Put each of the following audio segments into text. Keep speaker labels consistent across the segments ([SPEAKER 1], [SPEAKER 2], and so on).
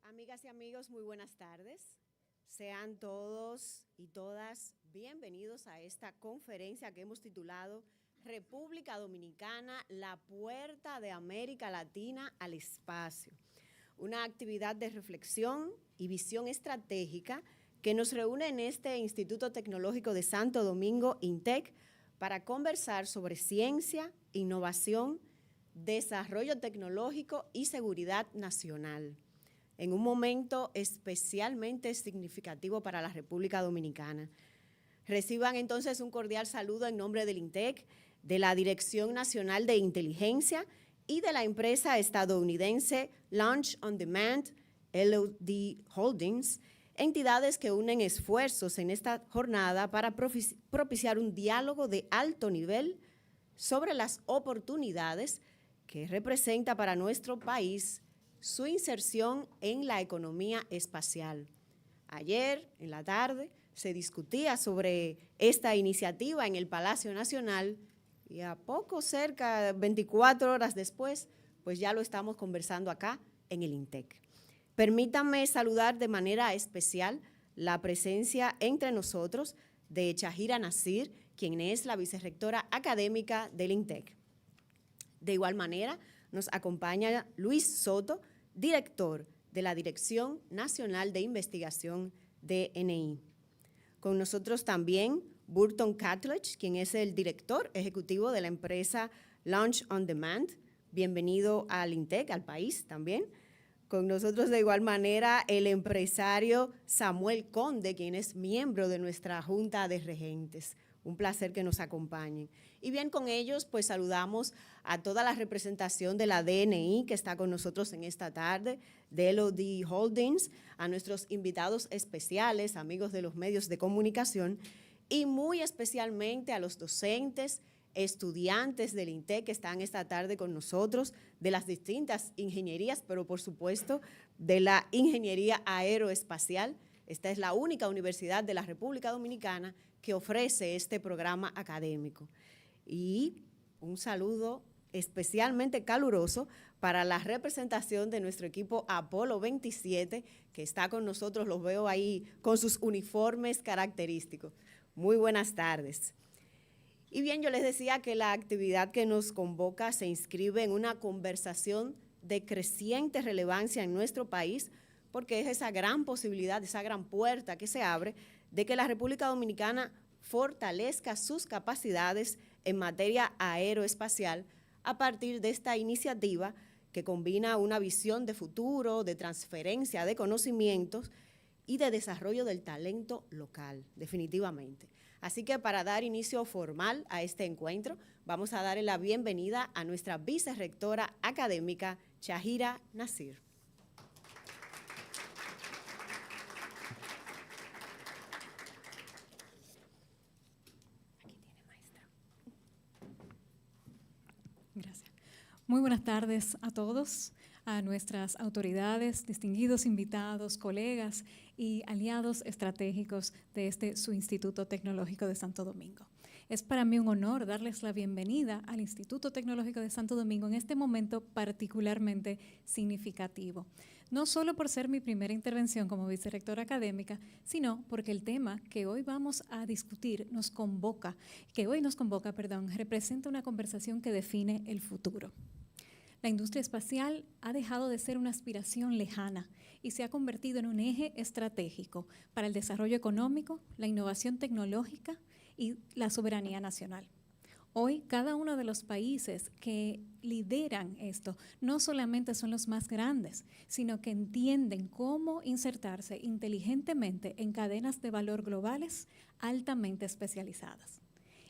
[SPEAKER 1] Amigas y amigos, muy buenas tardes. Sean todos y todas bienvenidos a esta conferencia que hemos titulado República Dominicana, la puerta de América Latina al espacio. Una actividad de reflexión y visión estratégica que nos reúne en este Instituto Tecnológico de Santo Domingo, INTEC, para conversar sobre ciencia, innovación, desarrollo tecnológico y seguridad nacional, en un momento especialmente significativo para la República Dominicana. Reciban entonces un cordial saludo en nombre del INTEC, de la Dirección Nacional de Inteligencia y de la empresa estadounidense Launch on Demand, LOD Holdings, entidades que unen esfuerzos en esta jornada para propiciar un diálogo de alto nivel sobre las oportunidades que representa para nuestro país su inserción en la economía espacial. Ayer, en la tarde, se discutía sobre esta iniciativa en el Palacio Nacional y a poco cerca, 24 horas después, pues ya lo estamos conversando acá en el INTEC. Permítanme saludar de manera especial la presencia entre nosotros de Chahira Nasir, quien es la vicerrectora académica del INTEC. De igual manera, nos acompaña Luis Soto, director de la Dirección Nacional de Investigación DNI. Con nosotros también Burton Catlett, quien es el director ejecutivo de la empresa Launch on Demand. Bienvenido al INTEC, al país también. Con nosotros de igual manera el empresario Samuel Conde, quien es miembro de nuestra Junta de Regentes. Un placer que nos acompañen. Y bien, con ellos pues saludamos a toda la representación de la DNI que está con nosotros en esta tarde, de LOD Holdings, a nuestros invitados especiales, amigos de los medios de comunicación y muy especialmente a los docentes, estudiantes del INTEC que están esta tarde con nosotros, de las distintas ingenierías, pero por supuesto de la ingeniería aeroespacial. Esta es la única universidad de la República Dominicana que ofrece este programa académico. Y un saludo especialmente caluroso para la representación de nuestro equipo Apolo 27, que está con nosotros, los veo ahí con sus uniformes característicos. Muy buenas tardes. Y bien, yo les decía que la actividad que nos convoca se inscribe en una conversación de creciente relevancia en nuestro país, porque es esa gran posibilidad, esa gran puerta que se abre de que la República Dominicana fortalezca sus capacidades en materia aeroespacial a partir de esta iniciativa que combina una visión de futuro, de transferencia de conocimientos y de desarrollo del talento local, definitivamente. Así que para dar inicio formal a este encuentro, vamos a darle la bienvenida a nuestra vicerrectora académica, Chahira Nasir.
[SPEAKER 2] Gracias. Muy buenas tardes a todos, a nuestras autoridades, distinguidos invitados, colegas y aliados estratégicos de su Instituto Tecnológico de Santo Domingo. Es para mí un honor darles la bienvenida al Instituto Tecnológico de Santo Domingo en este momento particularmente significativo. No solo por ser mi primera intervención como vicerrectora académica, sino porque el tema que hoy vamos a discutir representa una conversación que define el futuro. La industria espacial ha dejado de ser una aspiración lejana y se ha convertido en un eje estratégico para el desarrollo económico, la innovación tecnológica y la soberanía nacional. Hoy, cada uno de los países que lideran esto no solamente son los más grandes, sino que entienden cómo insertarse inteligentemente en cadenas de valor globales altamente especializadas.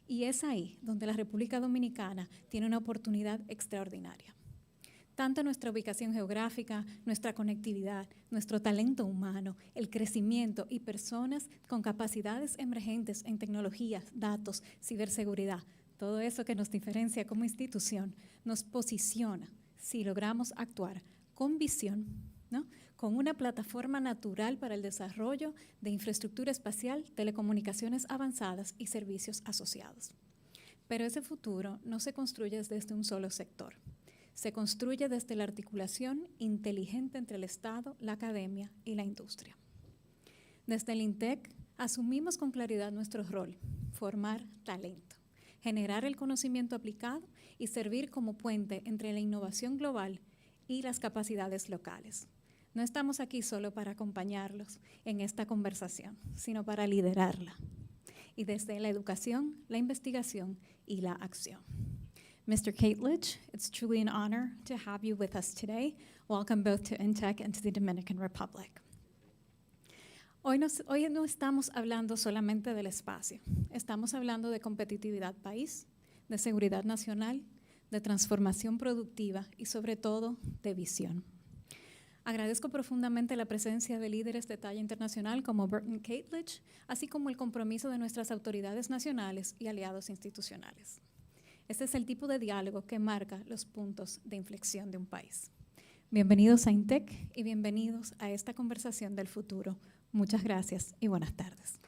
[SPEAKER 2] Y es ahí donde la República Dominicana tiene una oportunidad extraordinaria. Tanto nuestra ubicación geográfica, nuestra conectividad, nuestro talento humano, el crecimiento y personas con capacidades emergentes en tecnologías, datos, ciberseguridad, todo eso que nos diferencia como institución, nos posiciona, si logramos actuar con visión, ¿no?, con una plataforma natural para el desarrollo de infraestructura espacial, telecomunicaciones avanzadas y servicios asociados. Pero ese futuro no se construye desde un solo sector, se construye desde la articulación inteligente entre el Estado, la academia y la industria. Desde el INTEC asumimos con claridad nuestro rol: formar talento, generar el conocimiento aplicado y servir como puente entre la innovación global y las capacidades locales. No estamos aquí solo para acompañarlos en esta conversación, sino para liderarla. Y desde la educación, la investigación y la acción. Mr. Catledge, it's truly an honor to have you with us today. Welcome both to INTEC and to the Dominican Republic. Hoy no estamos hablando solamente del espacio, estamos hablando de competitividad país, de seguridad nacional, de transformación productiva y sobre todo de visión. Agradezco profundamente la presencia de líderes de talla internacional como Burton Catledge, así como el compromiso de nuestras autoridades nacionales y aliados institucionales. Este es el tipo de diálogo que marca los puntos de inflexión de un país. Bienvenidos a INTEC y bienvenidos a esta conversación del futuro. Muchas gracias y buenas tardes.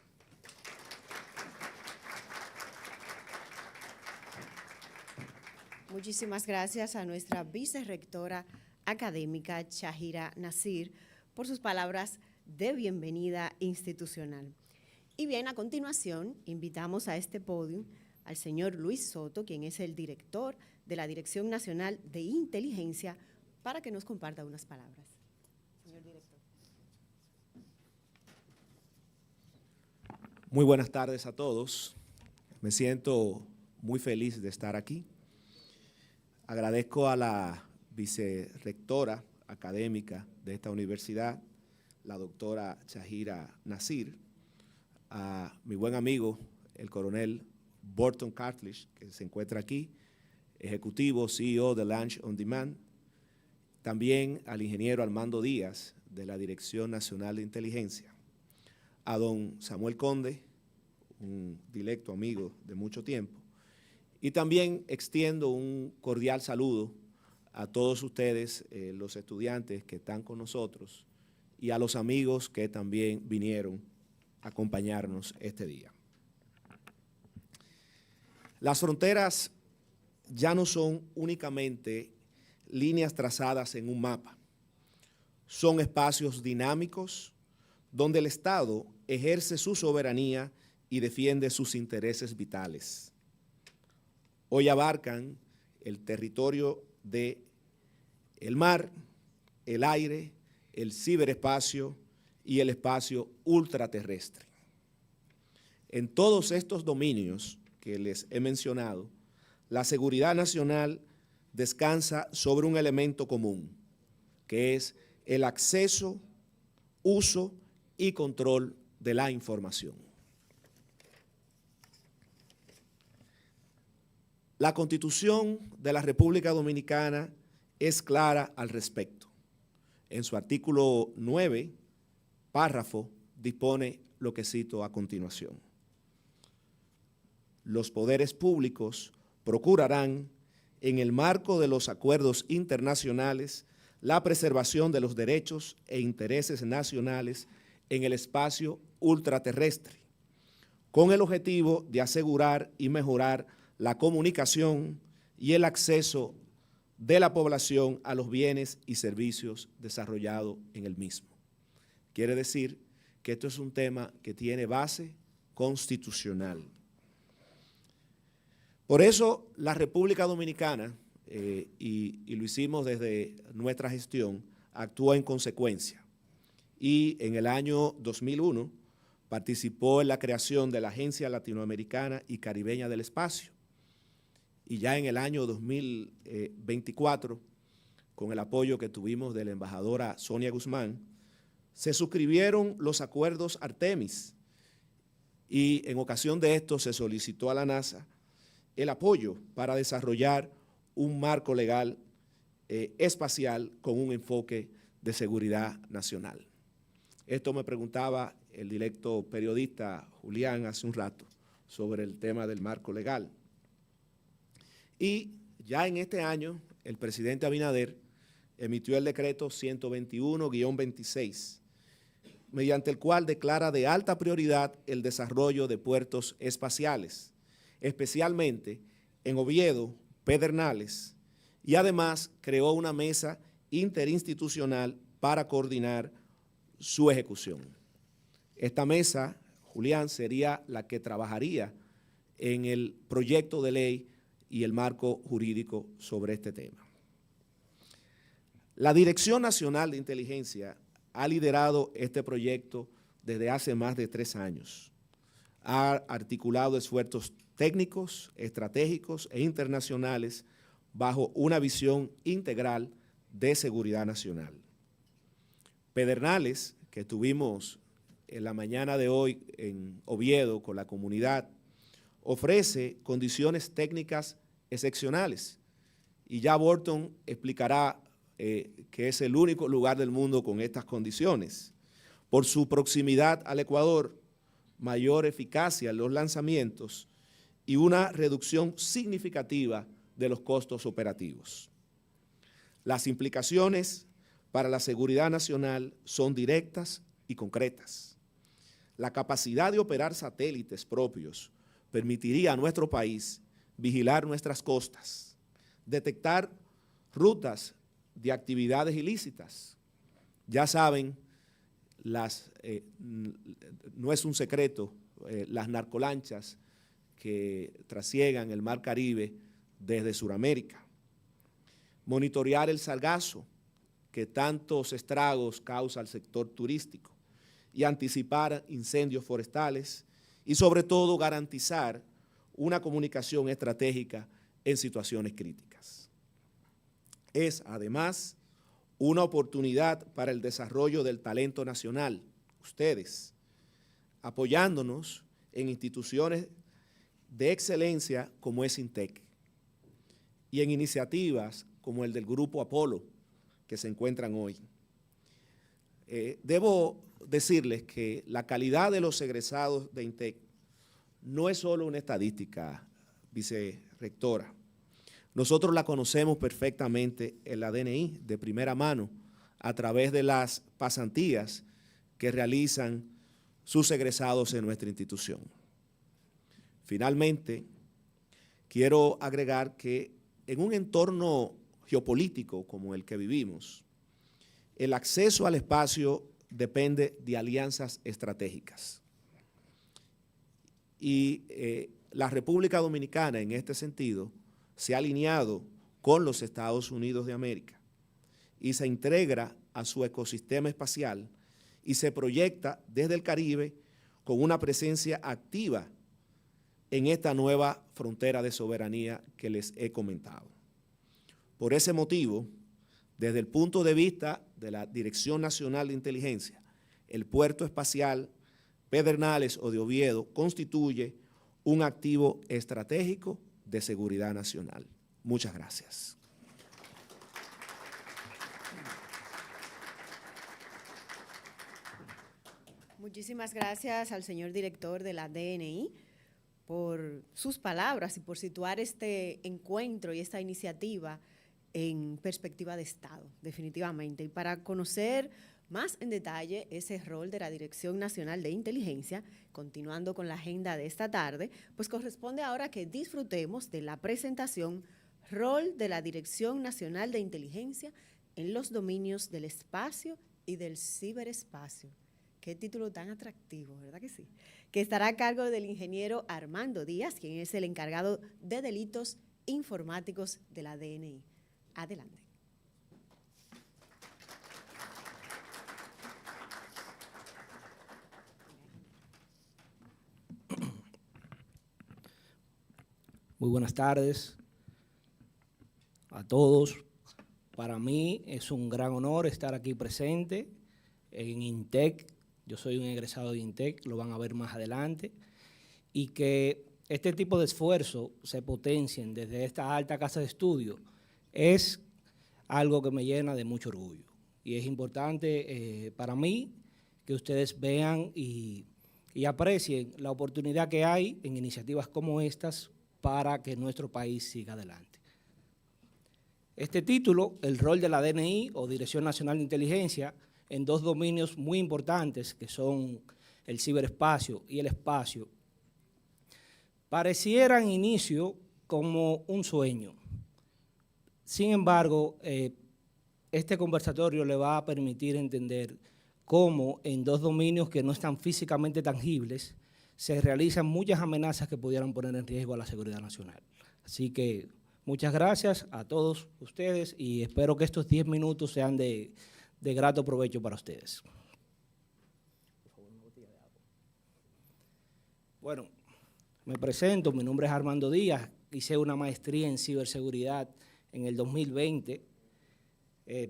[SPEAKER 1] Muchísimas gracias a nuestra vicerrectora académica, Shahira Nasir, por sus palabras de bienvenida institucional. Y bien, a continuación, invitamos a este podio al señor Luis Soto, quien es el director de la Dirección Nacional de Inteligencia, para que nos comparta unas palabras. Señor director.
[SPEAKER 3] Muy buenas tardes a todos. Me siento muy feliz de estar aquí. Agradezco a la vicerrectora académica de esta universidad, la doctora Shahira Nasir, a mi buen amigo, el coronel Burton Catledge, que se encuentra aquí, ejecutivo, CEO de Launch on Demand, también al ingeniero Armando Díaz, de la Dirección Nacional de Inteligencia, a don Samuel Conde, un directo amigo de mucho tiempo, y también extiendo un cordial saludo a todos ustedes, los estudiantes que están con nosotros, y a los amigos que también vinieron a acompañarnos este día. Las fronteras ya no son únicamente líneas trazadas en un mapa. Son espacios dinámicos donde el Estado ejerce su soberanía y defiende sus intereses vitales. Hoy abarcan el territorio del mar, el aire, el ciberespacio y el espacio ultraterrestre. En todos estos dominios que les he mencionado, la seguridad nacional descansa sobre un elemento común, que es el acceso, uso y control de la información. La Constitución de la República Dominicana es clara al respecto. En su artículo 9, párrafo, dispone lo que cito a continuación. Los poderes públicos procurarán, en el marco de los acuerdos internacionales, la preservación de los derechos e intereses nacionales en el espacio ultraterrestre, con el objetivo de asegurar y mejorar la comunicación y el acceso de la población a los bienes y servicios desarrollados en el mismo. Quiere decir que esto es un tema que tiene base constitucional. Por eso la República Dominicana, y lo hicimos desde nuestra gestión, actuó en consecuencia. Y en el año 2001 participó en la creación de la Agencia Latinoamericana y Caribeña del Espacio. Y ya en el año 2024, con el apoyo que tuvimos de la embajadora Sonia Guzmán, se suscribieron los acuerdos Artemis y en ocasión de esto se solicitó a la NASA el apoyo para desarrollar un marco legal espacial con un enfoque de seguridad nacional. Esto me preguntaba el directo periodista Julián hace un rato sobre el tema del marco legal. Y ya en este año el presidente Abinader emitió el decreto 121-26, mediante el cual declara de alta prioridad el desarrollo de puertos espaciales, especialmente en Oviedo, Pedernales y además creó una mesa interinstitucional para coordinar su ejecución. Esta mesa, Julián, sería la que trabajaría en el proyecto de ley y el marco jurídico sobre este tema. La Dirección Nacional de Inteligencia ha liderado este proyecto desde hace más de 3 años. Ha articulado esfuerzos técnicos, estratégicos e internacionales bajo una visión integral de seguridad nacional. Pedernales, que estuvimos en la mañana de hoy en Oviedo con la comunidad, ofrece condiciones técnicas excepcionales y ya Burton explicará que es el único lugar del mundo con estas condiciones. Por su proximidad al Ecuador, mayor eficacia en los lanzamientos y una reducción significativa de los costos operativos. Las implicaciones para la seguridad nacional son directas y concretas. La capacidad de operar satélites propios permitiría a nuestro país vigilar nuestras costas, detectar rutas de actividades ilícitas. Ya saben, no es un secreto, las narcolanchas que trasiegan el Mar Caribe desde Sudamérica. Monitorear el sargazo, que tantos estragos causa al sector turístico, y anticipar incendios forestales y sobre todo garantizar una comunicación estratégica en situaciones críticas. Es además una oportunidad para el desarrollo del talento nacional, ustedes, apoyándonos en instituciones de excelencia como es INTEC y en iniciativas como el del Grupo Apolo, que se encuentran hoy. Debo decirles que la calidad de los egresados de INTEC no es solo una estadística, vicerrectora. Nosotros la conocemos perfectamente en la DNI de primera mano a través de las pasantías que realizan sus egresados en nuestra institución. Finalmente, quiero agregar que en un entorno geopolítico como el que vivimos, el acceso al espacio depende de alianzas estratégicas. Y la República Dominicana, en este sentido, se ha alineado con los Estados Unidos de América y se integra a su ecosistema espacial y se proyecta desde el Caribe con una presencia activa en esta nueva frontera de soberanía que les he comentado. Por ese motivo, desde el punto de vista de la Dirección Nacional de Inteligencia, el puerto espacial Pedernales o de Oviedo constituye un activo estratégico de seguridad nacional. Muchas gracias.
[SPEAKER 1] Muchísimas gracias al señor director de la DNI por sus palabras y por situar este encuentro y esta iniciativa en perspectiva de Estado, definitivamente. Y para conocer más en detalle ese rol de la Dirección Nacional de Inteligencia, continuando con la agenda de esta tarde, pues corresponde ahora que disfrutemos de la presentación Rol de la Dirección Nacional de Inteligencia en los dominios del espacio y del ciberespacio. Qué título tan atractivo, ¿verdad que sí? Que estará a cargo del ingeniero Armando Díaz, quien es el encargado de delitos informáticos de la DNI. Adelante.
[SPEAKER 4] Muy buenas tardes a todos. Para mí es un gran honor estar aquí presente en INTEC. Yo soy un egresado de INTEC, lo van a ver más adelante, y que este tipo de esfuerzos se potencien desde esta alta casa de estudio es algo que me llena de mucho orgullo. Y es importante para mí que ustedes vean y aprecien la oportunidad que hay en iniciativas como estas para que nuestro país siga adelante. Este título, el rol de la DNI o Dirección Nacional de Inteligencia, en dos dominios muy importantes que son el ciberespacio y el espacio, pareciera en inicio como un sueño. Sin embargo, este conversatorio le va a permitir entender cómo en dos dominios que no están físicamente tangibles se realizan muchas amenazas que pudieran poner en riesgo a la seguridad nacional. Así que muchas gracias a todos ustedes y espero que estos 10 minutos sean de grato provecho para ustedes. Bueno, me presento, mi nombre es Armando Díaz, hice una maestría en ciberseguridad en el 2020,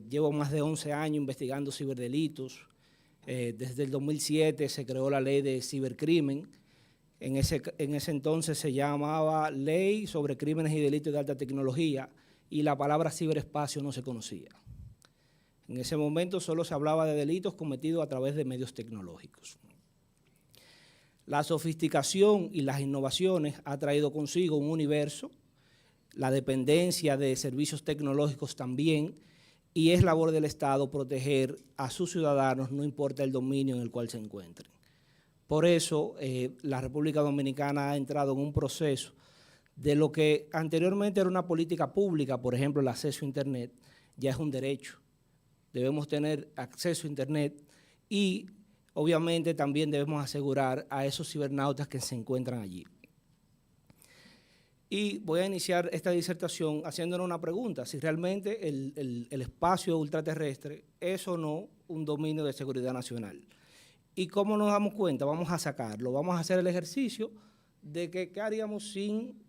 [SPEAKER 4] llevo más de 11 años investigando ciberdelitos, desde el 2007 se creó la ley de cibercrimen, en ese entonces se llamaba Ley sobre Crímenes y Delitos de Alta Tecnología y la palabra ciberespacio no se conocía. En ese momento solo se hablaba de delitos cometidos a través de medios tecnológicos. La sofisticación y las innovaciones ha traído consigo un universo, la dependencia de servicios tecnológicos también, y es labor del Estado proteger a sus ciudadanos, no importa el dominio en el cual se encuentren. Por eso, la República Dominicana ha entrado en un proceso de lo que anteriormente era una política pública, por ejemplo, el acceso a Internet, ya es un derecho. Debemos tener acceso a Internet y obviamente también debemos asegurar a esos cibernautas que se encuentran allí. Y voy a iniciar esta disertación haciéndonos una pregunta, si realmente el espacio ultraterrestre es o no un dominio de seguridad nacional. ¿Y cómo nos damos cuenta? Vamos a sacarlo, vamos a hacer el ejercicio de que qué haríamos sin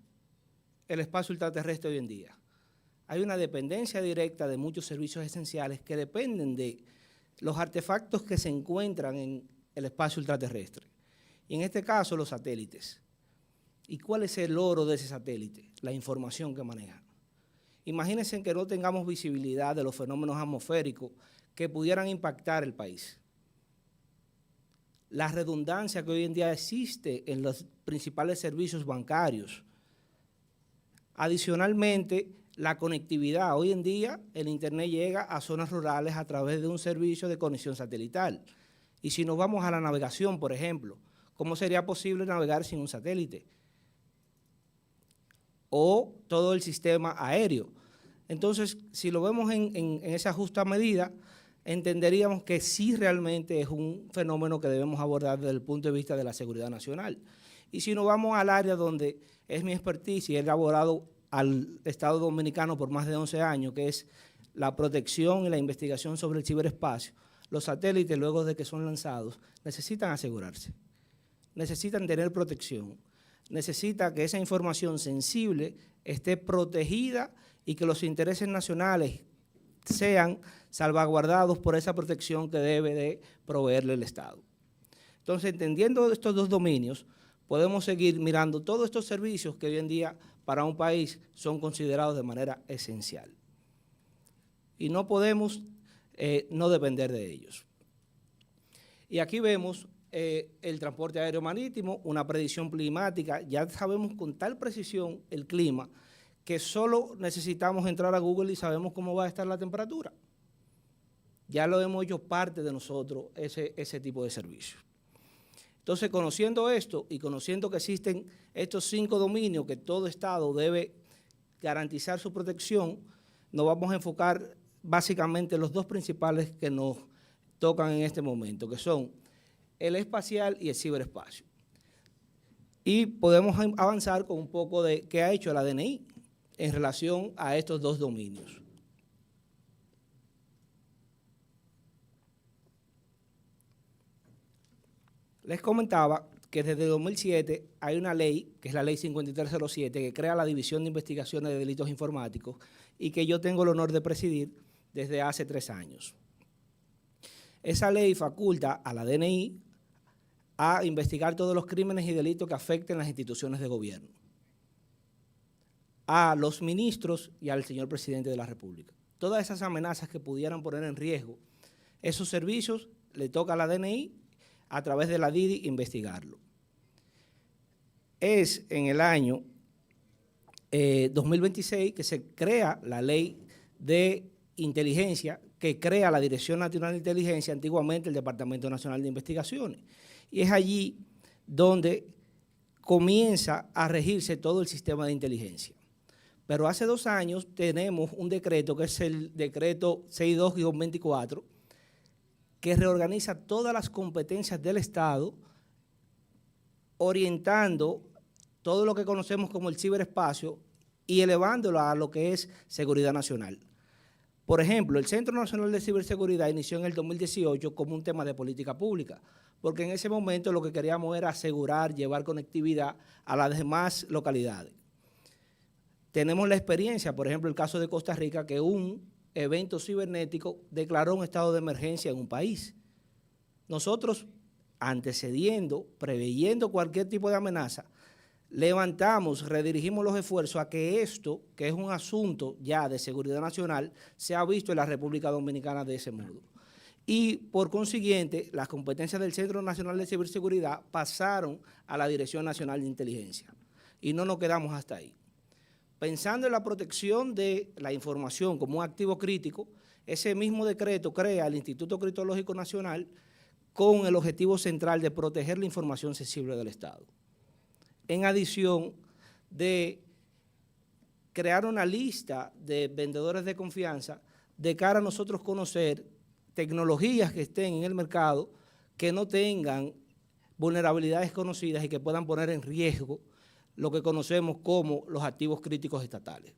[SPEAKER 4] el espacio ultraterrestre hoy en día. Hay una dependencia directa de muchos servicios esenciales que dependen de los artefactos que se encuentran en el espacio ultraterrestre. Y en este caso, los satélites. ¿Y cuál es el oro de ese satélite? La información que manejan. Imagínense que no tengamos visibilidad de los fenómenos atmosféricos que pudieran impactar el país. La redundancia que hoy en día existe en los principales servicios bancarios. Adicionalmente, la conectividad. Hoy en día el Internet llega a zonas rurales a través de un servicio de conexión satelital. Y si nos vamos a la navegación, por ejemplo, ¿cómo sería posible navegar sin un satélite? O todo el sistema aéreo. Entonces, si lo vemos en esa justa medida, entenderíamos que sí realmente es un fenómeno que debemos abordar desde el punto de vista de la seguridad nacional. Y si nos vamos al área donde es mi expertise y he elaborado al Estado Dominicano por más de 11 años, que es la protección y la investigación sobre el ciberespacio, los satélites, luego de que son lanzados, necesitan asegurarse, necesitan tener protección, necesita que esa información sensible esté protegida y que los intereses nacionales sean salvaguardados por esa protección que debe de proveerle el Estado. Entonces, entendiendo estos dos dominios, podemos seguir mirando todos estos servicios que hoy en día para un país son considerados de manera esencial. Y no podemos no depender de ellos. Y aquí vemos el transporte aéreo marítimo, una predicción climática. Ya sabemos con tal precisión el clima que solo necesitamos entrar a Google y sabemos cómo va a estar la temperatura. Ya lo hemos hecho parte de nosotros, ese tipo de servicios. Entonces, conociendo esto y conociendo que existen estos 5 dominios que todo Estado debe garantizar su protección, nos vamos a enfocar básicamente en los dos principales que nos tocan en este momento, que son el espacial y el ciberespacio. Y podemos avanzar con un poco de qué ha hecho la DNI en relación a estos dos dominios. Les comentaba que desde 2007 hay una ley, que es la ley 5307, que crea la División de Investigaciones de Delitos Informáticos y que yo tengo el honor de presidir desde hace 3 años. Esa ley faculta a la DNI a investigar todos los crímenes y delitos que afecten las instituciones de gobierno, a los ministros y al señor presidente de la República. Todas esas amenazas que pudieran poner en riesgo esos servicios, le toca a la DNI a través de la DIDI investigarlo. Es en el año 2026 que se crea la ley de inteligencia que crea la Dirección Nacional de Inteligencia, antiguamente el Departamento Nacional de Investigaciones. Y es allí donde comienza a regirse todo el sistema de inteligencia. Pero hace 2 años tenemos un decreto, que es el decreto 62-24, que reorganiza todas las competencias del Estado, orientando todo lo que conocemos como el ciberespacio y elevándolo a lo que es seguridad nacional. Por ejemplo, el Centro Nacional de Ciberseguridad inició en el 2018 como un tema de política pública, porque en ese momento lo que queríamos era asegurar, llevar conectividad a las demás localidades. Tenemos la experiencia, por ejemplo, el caso de Costa Rica, que un evento cibernético declaró un estado de emergencia en un país. Nosotros, antecediendo, preveyendo cualquier tipo de amenaza, levantamos, redirigimos los esfuerzos a que esto, que es un asunto ya de seguridad nacional, sea visto en la República Dominicana de ese modo. Y, por consiguiente, las competencias del Centro Nacional de Ciberseguridad pasaron a la Dirección Nacional de Inteligencia. Y no nos quedamos hasta ahí. Pensando en la protección de la información como un activo crítico, ese mismo decreto crea el Instituto Criptológico Nacional con el objetivo central de proteger la información sensible del Estado. En adición de crear una lista de vendedores de confianza de cara a nosotros conocer tecnologías que estén en el mercado que no tengan vulnerabilidades conocidas y que puedan poner en riesgo lo que conocemos como los activos críticos estatales.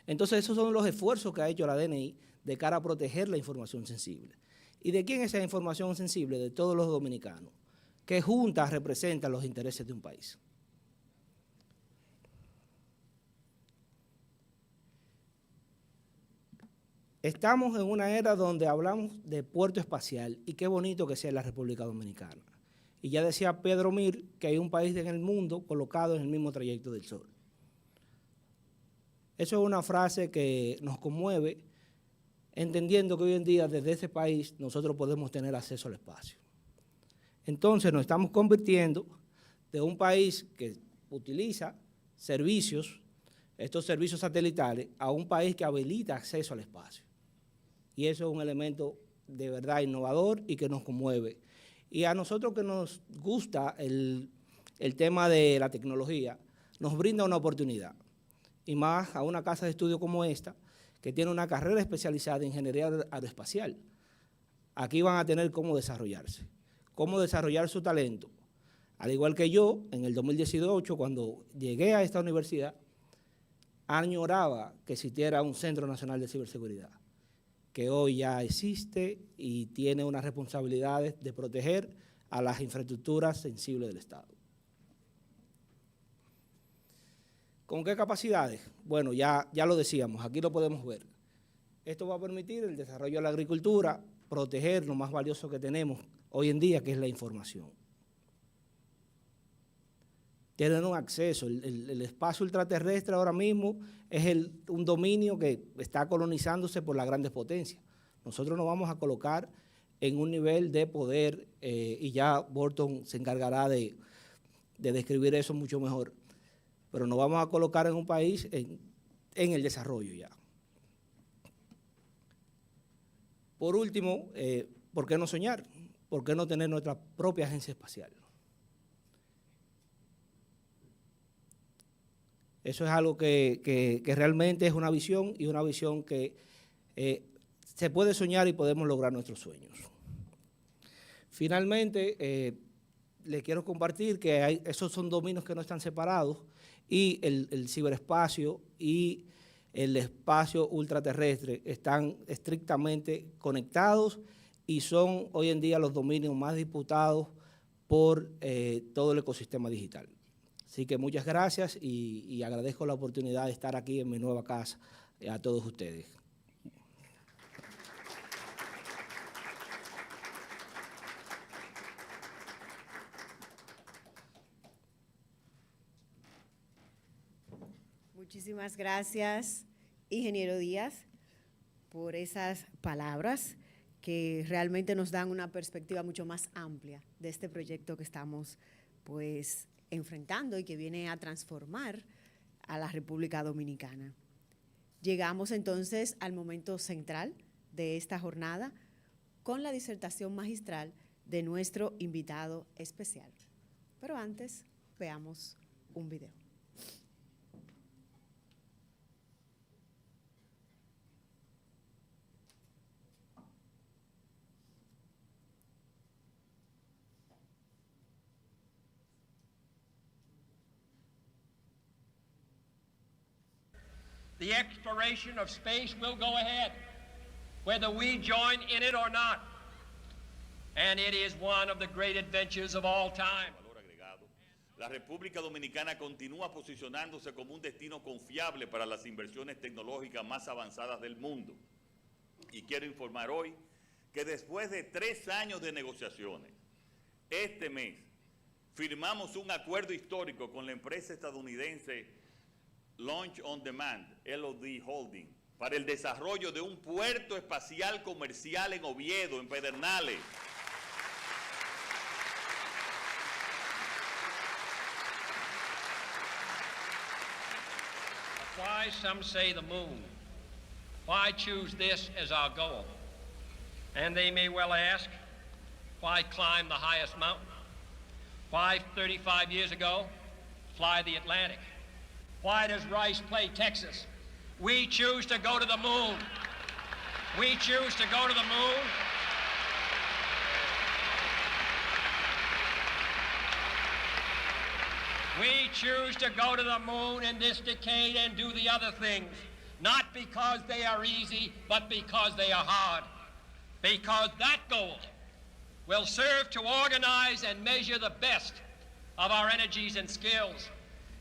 [SPEAKER 4] Entonces, esos son los esfuerzos que ha hecho la DNI de cara a proteger la información sensible. ¿Y de quién es esa información sensible? De todos los dominicanos, que juntas representan los intereses de un país. Estamos en una era donde hablamos de puerto espacial y qué bonito que sea la República Dominicana. Y ya decía Pedro Mir que hay un país en el mundo colocado en el mismo trayecto del Sol. Eso es una frase que nos conmueve, entendiendo que hoy en día desde ese país nosotros podemos tener acceso al espacio. Entonces nos estamos convirtiendo de un país que utiliza servicios, estos servicios satelitales, a un país que habilita acceso al espacio. Y eso es un elemento de verdad innovador y que nos conmueve. Y a nosotros que nos gusta el tema de la tecnología, nos brinda una oportunidad. Y más a una casa de estudio como esta, que tiene una carrera especializada en ingeniería aeroespacial. Aquí van a tener cómo desarrollarse, cómo desarrollar su talento. Al igual que yo, en el 2018, cuando llegué a esta universidad, añoraba que existiera un Centro Nacional de Ciberseguridad, que hoy ya existe y tiene unas responsabilidades de proteger a las infraestructuras sensibles del Estado. ¿Con qué capacidades? Bueno, ya lo decíamos, aquí lo podemos ver. Esto va a permitir el desarrollo de la agricultura, proteger lo más valioso que tenemos hoy en día, que es la información. Tienen un acceso, el espacio ultraterrestre ahora mismo es un dominio que está colonizándose por las grandes potencias. Nosotros nos vamos a colocar en un nivel de poder y ya Bolton se encargará de describir eso mucho mejor. Pero nos vamos a colocar en un país en el desarrollo ya. Por último, ¿por qué no soñar? ¿Por qué no tener nuestra propia agencia espacial? Eso es algo que realmente es una visión y una visión que se puede soñar y podemos lograr nuestros sueños. Finalmente, les quiero compartir que esos son dominios que no están separados y el ciberespacio y el espacio ultraterrestre están estrictamente conectados y son hoy en día los dominios más disputados por todo el ecosistema digital. Así que muchas gracias y agradezco la oportunidad de estar aquí en mi nueva casa a todos ustedes.
[SPEAKER 1] Muchísimas gracias, ingeniero Díaz, por esas palabras que realmente nos dan una perspectiva mucho más amplia de este proyecto que estamos enfrentando y que viene a transformar a la República Dominicana. Llegamos entonces al momento central de esta jornada con la disertación magistral de nuestro invitado especial. Pero antes, veamos un video.
[SPEAKER 5] the exploration of space will go ahead, whether we join in it or not. And it is one of the great adventures of all time.
[SPEAKER 6] La República Dominicana continúa posicionándose como un destino confiable para las inversiones tecnológicas más avanzadas del mundo. Y quiero informar hoy que después de 3 años de negociaciones, este mes firmamos un acuerdo histórico con la empresa estadounidense Launch on Demand, LOD Holding, para el desarrollo de un puerto espacial comercial en Oviedo, en Pedernales.
[SPEAKER 5] Why, some say, the moon? Why choose this as our goal? And they may well ask, why climb the highest mountain? Why, 35 years ago, fly the Atlantic? Why does Rice play Texas? We choose to go to the moon. We choose to go to the moon. We choose to go to the moon in this decade and do the other things, not because they are easy, but because they are hard. Because that goal will serve to organize and measure the best of our energies and skills.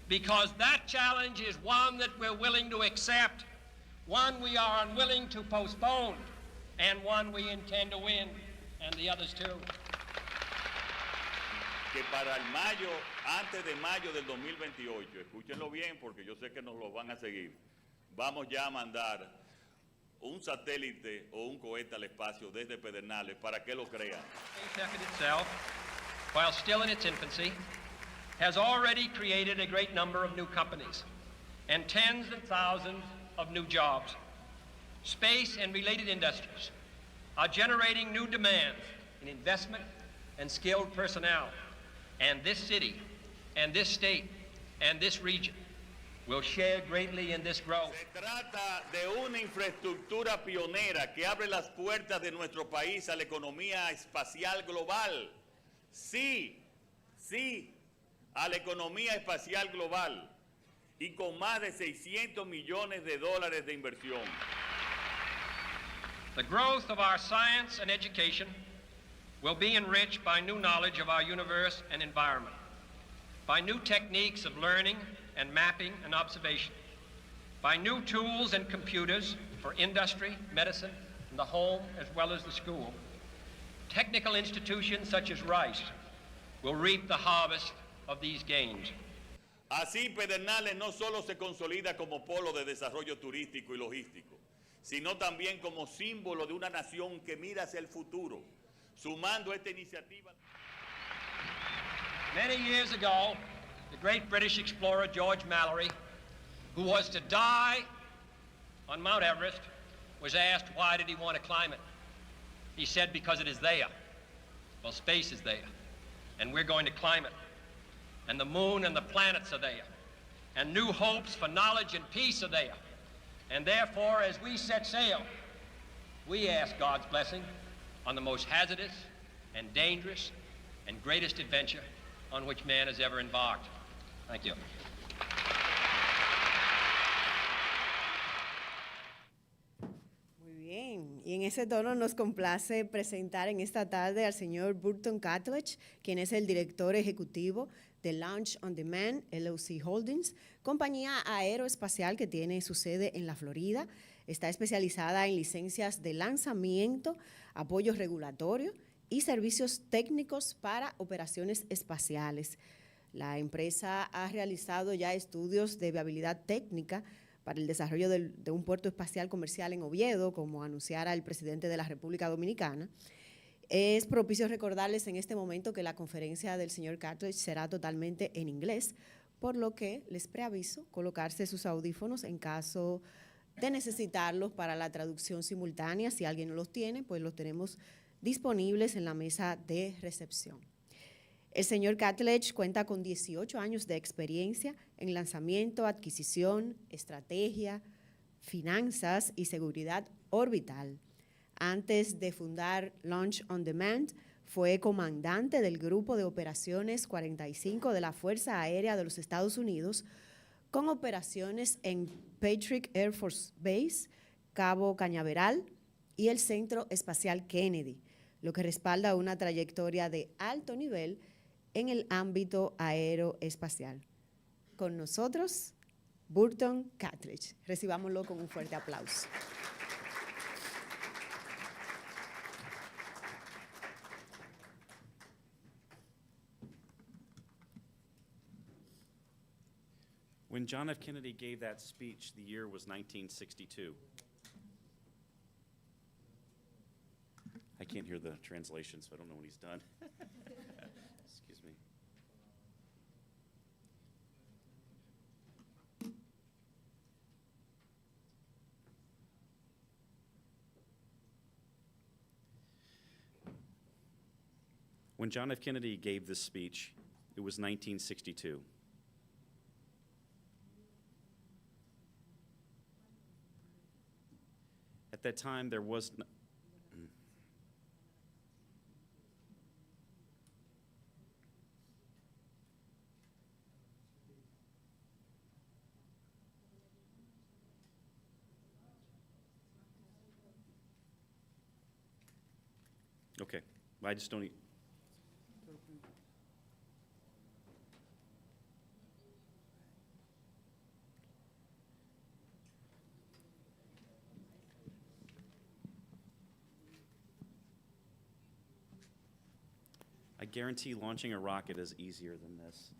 [SPEAKER 5] Because that challenge is one that we're willing to accept, one we are unwilling to postpone, and one we intend to win, and the others too.
[SPEAKER 6] Que para el mayo, antes de mayo del 2028, escúchenlo bien porque yo sé que nos lo van a seguir, vamos ya a mandar un satélite o un cohete al espacio desde Pedernales para que lo crean.
[SPEAKER 5] INTEC itself, while still in its infancy, has already created a great number of new companies and tens of thousands of new jobs. Space and related industries are generating new demands in investment and skilled personnel. And this city, and this state, and this region will share greatly in this growth.
[SPEAKER 6] Se trata de una infraestructura pionera que abre las puertas de nuestro país a la economía espacial global. Sí, sí, a la economía espacial global. Y con más de $600 millones de inversión.
[SPEAKER 5] The growth of our science and education will be enriched by new knowledge of our universe and environment, by new techniques of learning and mapping and observation, by new tools and computers for industry, medicine, and the home as well as the school. Technical institutions such as Rice will reap the harvest of these gains.
[SPEAKER 6] Así, Pedernales no solo se consolida como polo de desarrollo turístico y logístico, sino también como símbolo de una nación que mira hacia el futuro, sumando esta iniciativa.
[SPEAKER 5] Many years ago, the great British explorer George Mallory, who was to die on Mount Everest, was asked why did he want to climb it. He said, because it is there. Well, space is there, and we're going to climb it. And the moon and the planets are there. And new hopes for knowledge and peace are there. And therefore, as we set sail, we ask God's blessing on the most hazardous and dangerous and greatest adventure on which man has ever embarked. Thank you.
[SPEAKER 1] Muy bien, y en ese tono nos complace presentar en esta tarde al señor Burton Catledge, quien es el director ejecutivo de Launch on Demand, LOC Holdings, compañía aeroespacial que tiene su sede en la Florida. Está especializada en licencias de lanzamiento, apoyo regulatorio y servicios técnicos para operaciones espaciales. La empresa ha realizado ya estudios de viabilidad técnica para el desarrollo de un puerto espacial comercial en Oviedo, como anunciara el presidente de la República Dominicana. Es propicio recordarles en este momento que la conferencia del señor Catledge será totalmente en inglés, por lo que les preaviso colocarse sus audífonos en caso de necesitarlos para la traducción simultánea. Si alguien no los tiene, pues los tenemos disponibles en la mesa de recepción. El señor Catledge cuenta con 18 años de experiencia en lanzamiento, adquisición, estrategia, finanzas y seguridad orbital. Antes de fundar Launch on Demand, fue comandante del Grupo de Operaciones 45 de la Fuerza Aérea de los Estados Unidos, con operaciones en Patrick Air Force Base, Cabo Cañaveral y el Centro Espacial Kennedy, lo que respalda una trayectoria de alto nivel en el ámbito aeroespacial. Con nosotros, Burton Cartridge. Recibámoslo con un fuerte aplauso.
[SPEAKER 7] When John F. Kennedy gave that speech, the year was 1962. I can't hear the translation, so I don't know what he's done. Excuse me. When John F. Kennedy gave this speech, it was 1962. At that time, there was okay. I just don't. I guarantee launching a rocket is easier than this.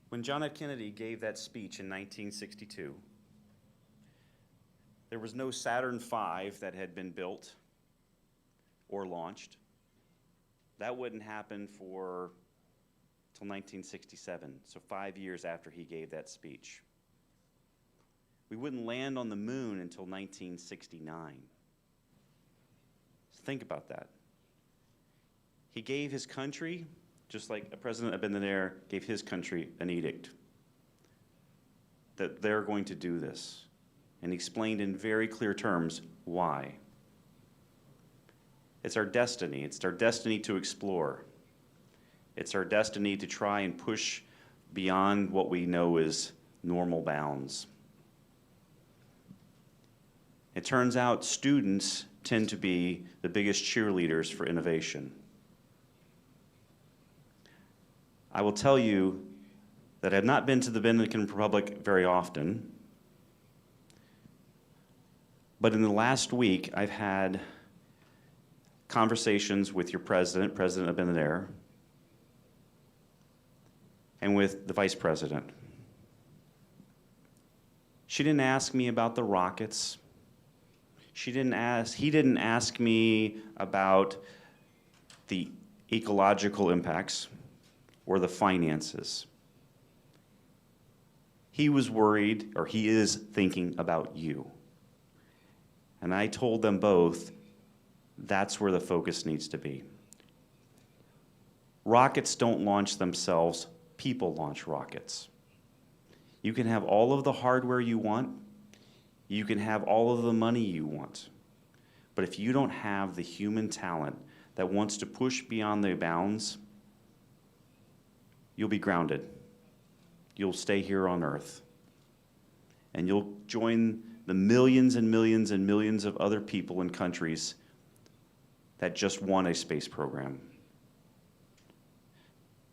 [SPEAKER 7] When John F. Kennedy gave that speech in 1962, there was no Saturn V that had been built or launched. That wouldn't happen till 1967, so 5 years after he gave that speech. We wouldn't land on the moon until 1969. Think about that. He gave his country, just like a president Abinadar gave his country an edict, that they're going to do this. And he explained in very clear terms why. It's our destiny. It's our destiny to explore. It's our destiny to try and push beyond what we know is normal bounds. It turns out students tend to be the biggest cheerleaders for innovation. I will tell you that I have not been to the Dominican Republic very often, but in the last week I've had conversations with your president, President Abinadar, and with the vice president. She didn't ask me about the rockets. He didn't ask me about the ecological impacts or the finances. He was worried, or he is thinking about you. And I told them both, that's where the focus needs to be. Rockets don't launch themselves, people launch rockets. You can have all of the hardware you want, you can have all of the money you want, but if you don't have the human talent that wants to push beyond the bounds, you'll be grounded. You'll stay here on Earth. And you'll join the millions and millions and millions of other people in countries that just won a space program.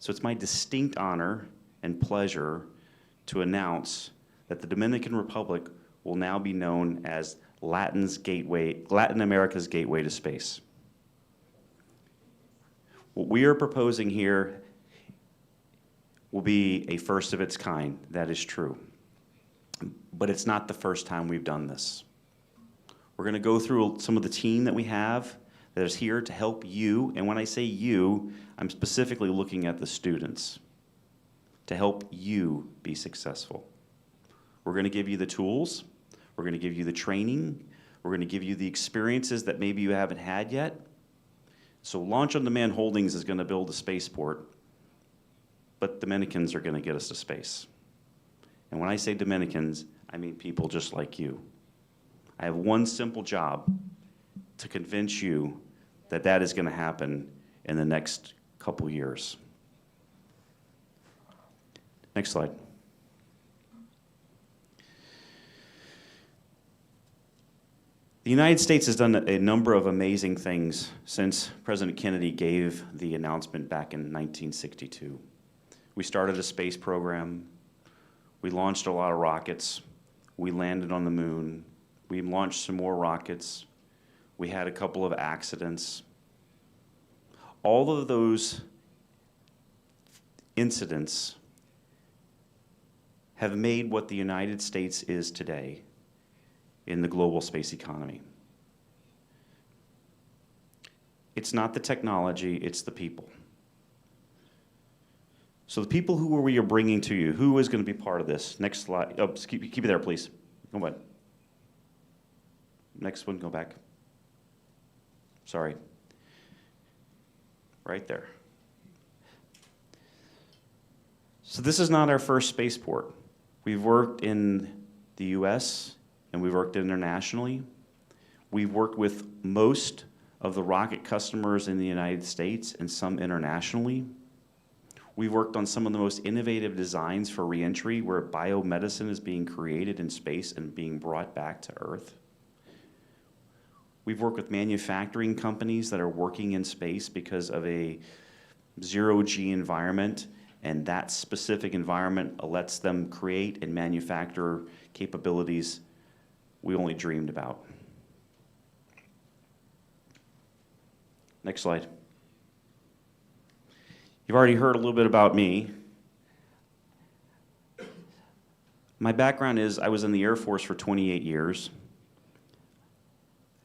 [SPEAKER 7] So it's my distinct honor and pleasure to announce that the Dominican Republic will now be known as Latin America's gateway to space. What we are proposing here will be a first of its kind, that is true. But it's not the first time we've done this. We're gonna go through some of the team that we have that is here to help you, and when I say you, I'm specifically looking at the students, to help you be successful. We're gonna give you the tools, we're gonna give you the training, we're gonna give you the experiences that maybe you haven't had yet. So Launch on Demand Holdings is gonna build a spaceport, but Dominicans are gonna get us to space. And when I say Dominicans, I mean people just like you. I have one simple job, to convince you that that is gonna happen in the next couple years. Next slide. The United States has done a number of amazing things since President Kennedy gave the announcement back in 1962. We started a space program. We launched a lot of rockets. We landed on the moon. We launched some more rockets. We had a couple of accidents. All of those incidents have made what the United States is today in the global space economy. It's not the technology, it's the people. So the people who we are bringing to you, who is going to be part of this? Next slide. Oh, keep it there, please. Go on. Next one, go back. Sorry. Right there. So this is not our first spaceport. We've worked in the US and we've worked internationally. We've worked with most of the rocket customers in the United States and some internationally. We've worked on some of the most innovative designs for reentry where biomedicine is being created in space and being brought back to Earth. We've worked with manufacturing companies that are working in space because of a zero-G environment, and that specific environment lets them create and manufacture capabilities we only dreamed about. Next slide. You've already heard a little bit about me. My background is I was in the Air Force for 28 years.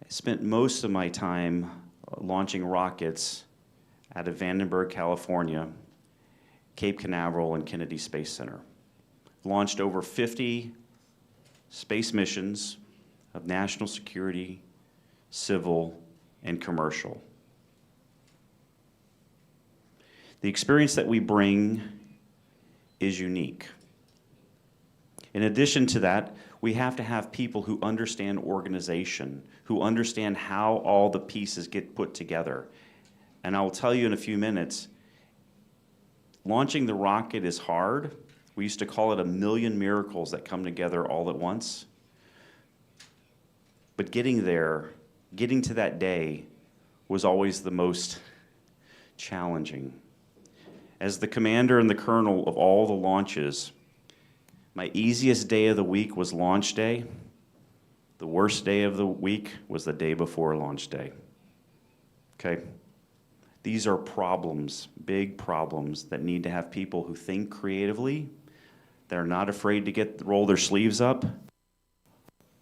[SPEAKER 7] I spent most of my time launching rockets out of Vandenberg, California, Cape Canaveral, and Kennedy Space Center. Launched over 50 space missions of national security, civil, and commercial. The experience that we bring is unique. In addition to that, we have to have people who understand organization, who understand how all the pieces get put together. And I will tell you in a few minutes, launching the rocket is hard. We used to call it a million miracles that come together all at once. But getting there, getting to that day, was always the most challenging. As the commander and the colonel of all the launches, my easiest day of the week was launch day. The worst day of the week was the day before launch day. Okay? These are problems, big problems, that need to have people who think creatively, that are not afraid to roll their sleeves up,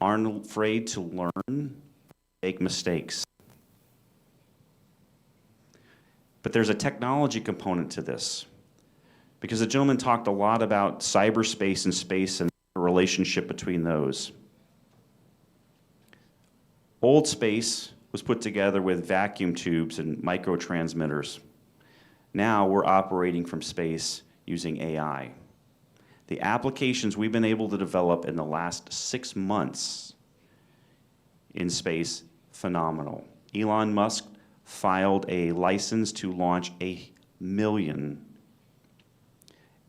[SPEAKER 7] aren't afraid to learn, make mistakes. But there's a technology component to this, because the gentleman talked a lot about cyberspace and space and the relationship between those. Old space was put together with vacuum tubes and microtransmitters. Now we're operating from space using AI. The applications we've been able to develop in the last 6 months in space, phenomenal. Elon Musk filed a license to launch 1 million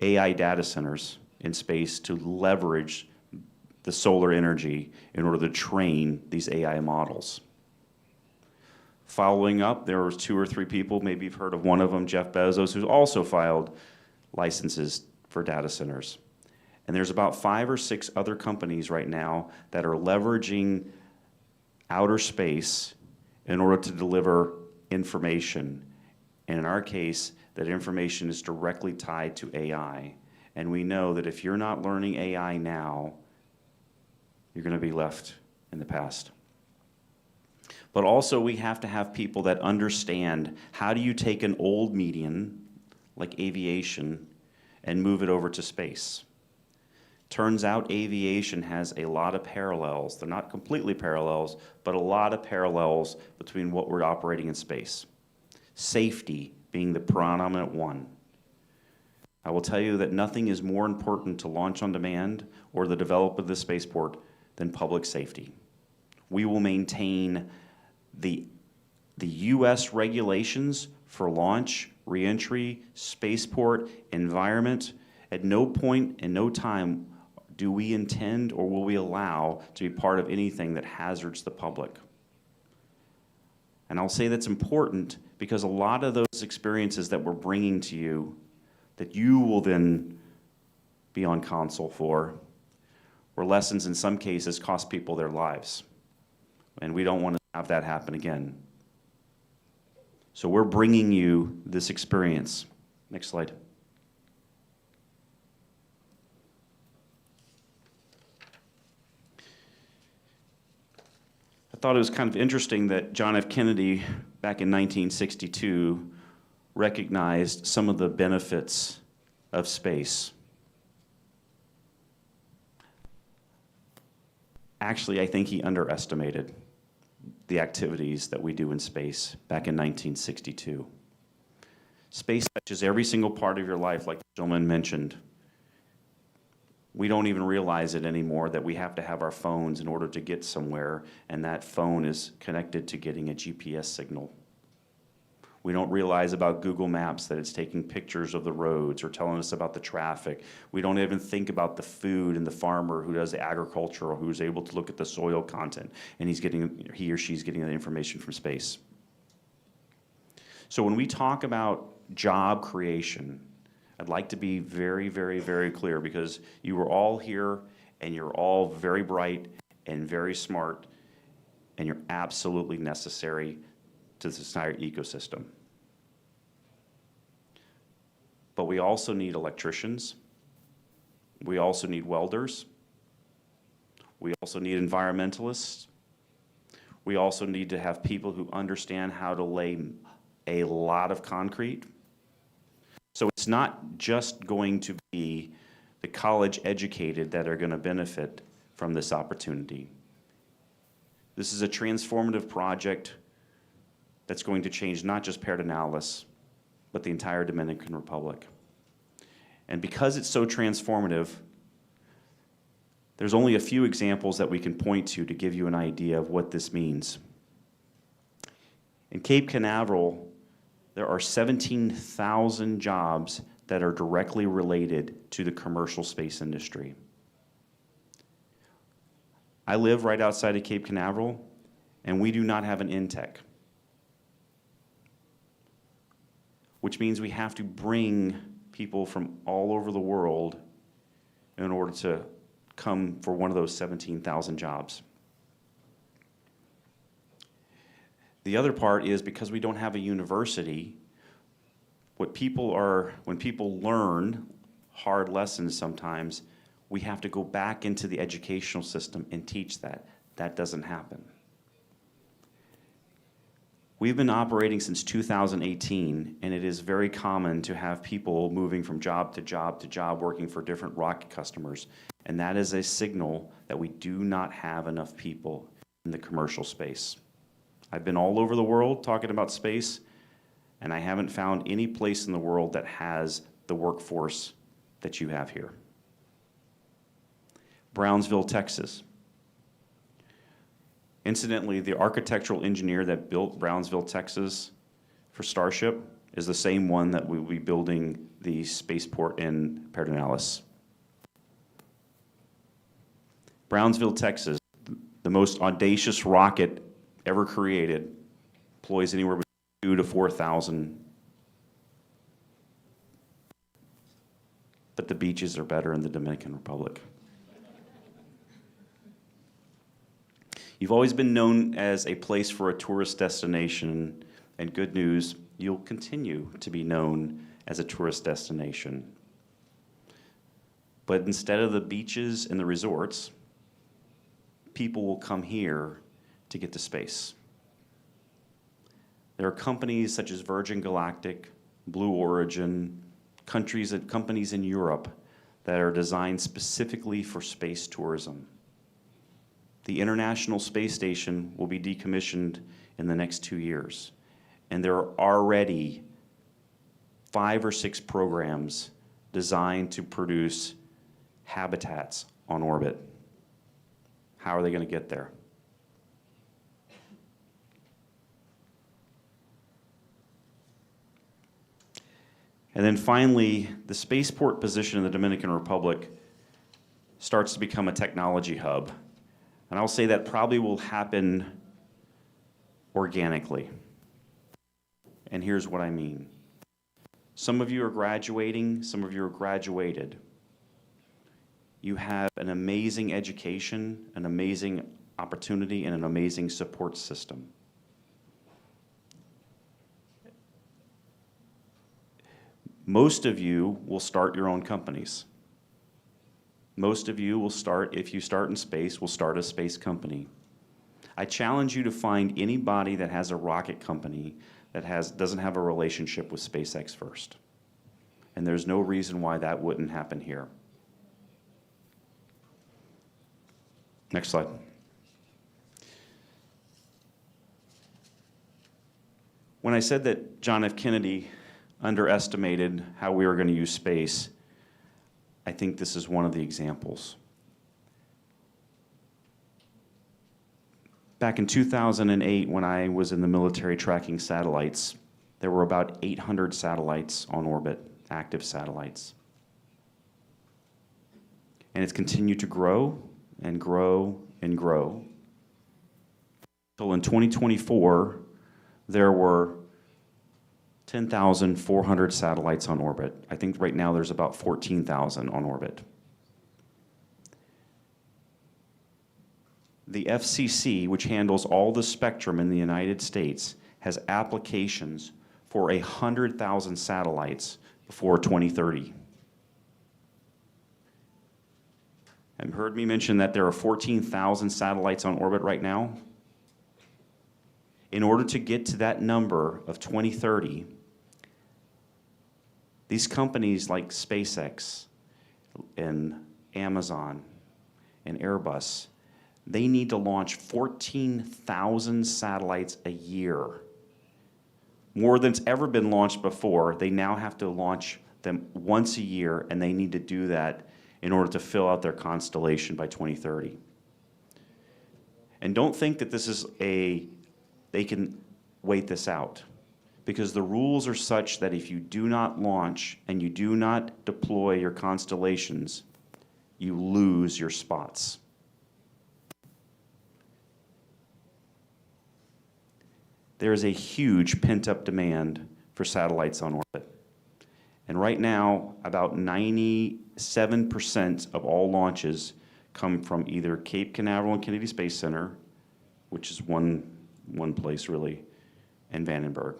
[SPEAKER 7] AI data centers in space to leverage the solar energy in order to train these AI models. Following up, there was 2 or 3 people, maybe you've heard of one of them, Jeff Bezos, who's also filed licenses for data centers. And there's about 5 or 6 other companies right now that are leveraging outer space in order to deliver information. And in our case, that information is directly tied to AI. And we know that if you're not learning AI now, you're going to be left in the past. But also we have to have people that understand how do you take an old medium, like aviation, and move it over to space. Turns out aviation has a lot of parallels. They're not completely parallels, but a lot of parallels between what we're operating in space. Safety being the predominant one. I will tell you that nothing is more important to launch on demand or the development of the spaceport than public safety. We will maintain the US regulations for launch, reentry, spaceport, environment, At no point and no time do we intend or will we allow to be part of anything that hazards the public. And I'll say that's important because a lot of those experiences that we're bringing to you, that you will then be on console for, where lessons in some cases cost people their lives. And we don't want to have that happen again. So we're bringing you this experience. Next slide. I thought it was kind of interesting that John F. Kennedy, back in 1962, recognized some of the benefits of space. Actually, I think he underestimated the activities that we do in space back in 1962. Space touches every single part of your life, like the gentleman mentioned. We don't even realize it anymore that we have to have our phones in order to get somewhere, and that phone is connected to getting a GPS signal. We don't realize about Google Maps that it's taking pictures of the roads or telling us about the traffic. We don't even think about the food and the farmer who does the agriculture or who's able to look at the soil content, and he or she's getting that information from space. So when we talk about job creation, I'd like to be very, very, very clear because you are all here and you're all very bright and very smart and you're absolutely necessary to this entire ecosystem. But we also need electricians. We also need welders. We also need environmentalists. We also need to have people who understand how to lay a lot of concrete. So it's not just going to be the college educated that are going to benefit from this opportunity. This is a transformative project that's going to change not just Pedernales, but the entire Dominican Republic. And because it's so transformative, there's only a few examples that we can point to give you an idea of what this means. In Cape Canaveral, there are 17,000 jobs that are directly related to the commercial space industry. I live right outside of Cape Canaveral, and we do not have an INTEC, which means we have to bring people from all over the world in order to come for one of those 17,000 jobs. The other part is because we don't have a university, when people learn hard lessons sometimes, we have to go back into the educational system and teach that. That doesn't happen. We've been operating since 2018, and it is very common to have people moving from job to job to job working for different rocket customers, and that is a signal that we do not have enough people in the commercial space. I've been all over the world talking about space, and I haven't found any place in the world that has the workforce that you have here. Brownsville, Texas. Incidentally, the architectural engineer that built Brownsville, Texas for Starship is the same one that will be building the spaceport in Pedernales. Brownsville, Texas, the most audacious rocket ever created, employs anywhere between 2,000 to 4,000. But the beaches are better in the Dominican Republic. You've always been known as a place for a tourist destination, and good news, you'll continue to be known as a tourist destination. But instead of the beaches and the resorts, people will come here to get to space. There are companies such as Virgin Galactic, Blue Origin, companies in Europe that are designed specifically for space tourism. The International Space Station will be decommissioned in the next 2 years, and there are already 5 or 6 programs designed to produce habitats on orbit. How are they going to get there? And then finally, the spaceport position in the Dominican Republic starts to become a technology hub. And I'll say that probably will happen organically. And here's what I mean. Some of you are graduating, some of you are graduated. You have an amazing education, an amazing opportunity, and an amazing support system. Most of you will start your own companies. Most of you will start, if you start in space, will start a space company. I challenge you to find anybody that has a rocket company that doesn't have a relationship with SpaceX first. And there's no reason why that wouldn't happen here. Next slide. When I said that John F. Kennedy underestimated how we were going to use space, I think this is one of the examples. Back in 2008, when I was in the military tracking satellites, there were about 800 satellites on orbit, active satellites. And it's continued to grow and grow and grow. Until in 2024, there were 10,400 satellites on orbit. I think right now there's about 14,000 on orbit. The FCC, which handles all the spectrum in the United States, has applications for 100,000 satellites before 2030. Have you heard me mention that there are 14,000 satellites on orbit right now? In order to get to that number of 2030, these companies like SpaceX and Amazon and Airbus, they need to launch 14,000 satellites a year. More than's ever been launched before. They now have to launch them once a year, and they need to do that in order to fill out their constellation by 2030. And don't think that this is they can wait this out, because the rules are such that if you do not launch and you do not deploy your constellations, you lose your spots. There is a huge pent-up demand for satellites on orbit. And right now, about 97% of all launches come from either Cape Canaveral and Kennedy Space Center, which is one place really, and Vandenberg.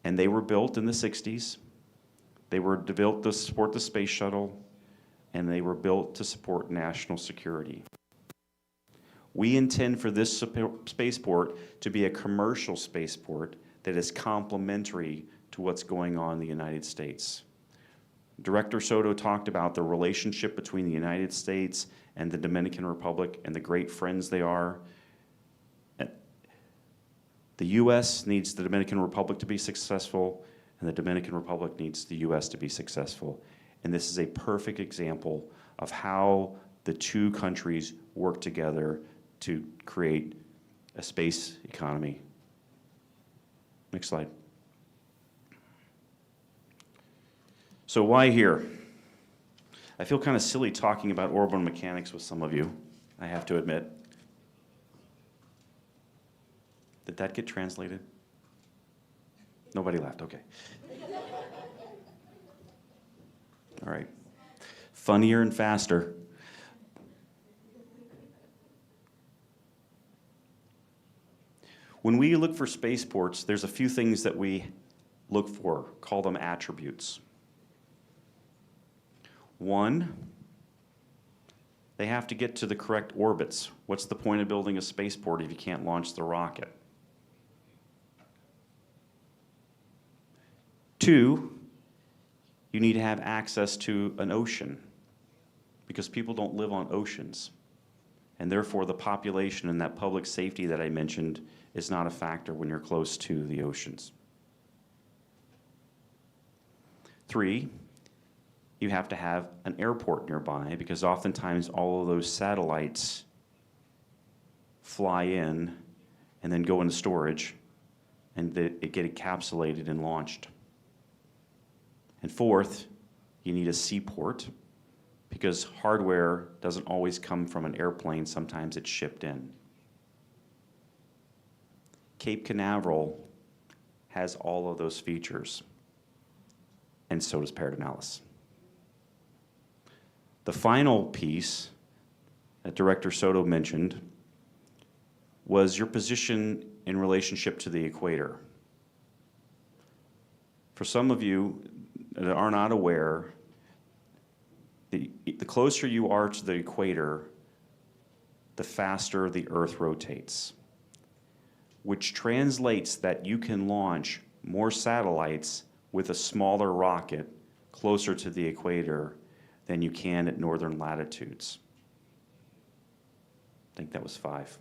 [SPEAKER 7] And they were built in the 60s. They were built to support the space shuttle, and they were built to support national security. We intend for this spaceport to be a commercial spaceport that is complementary to what's going on in the United States. Director Soto talked about the relationship between the United States and the Dominican Republic and the great friends they are. The U.S. needs the Dominican Republic to be successful, and the Dominican Republic needs the U.S. to be successful. And this is a perfect example of how the two countries work together to create a space economy. Next slide. So why here? I feel kind of silly talking about orbital mechanics with some of you, I have to admit. Did that get translated? Nobody laughed, okay. All right. Funnier and faster. When we look for spaceports, there's a few things that we look for, call them attributes. One, they have to get to the correct orbits. What's the point of building a spaceport if you can't launch the rocket? Two, you need to have access to an ocean, because people don't live on oceans. And therefore, the population and that public safety that I mentioned is not a factor when you're close to the oceans. Three, you have to have an airport nearby, because oftentimes all of those satellites fly in and then go into storage, and it get encapsulated and launched. And fourth, you need a seaport, because hardware doesn't always come from an airplane, sometimes it's shipped in. Cape Canaveral has all of those features, and so does Pedernales. The final piece that Director Soto mentioned was your position in relationship to the equator. For some of you that are not aware, the closer you are to the equator, the faster the Earth rotates, which translates that you can launch more satellites with a smaller rocket closer to the equator than you can at northern latitudes. I think that was 5.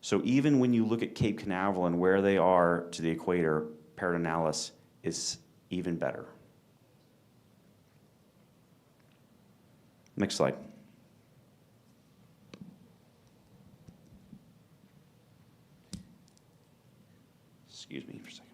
[SPEAKER 7] So even when you look at Cape Canaveral and where they are to the equator, Pedernales is even better. Next slide. Excuse me for a second.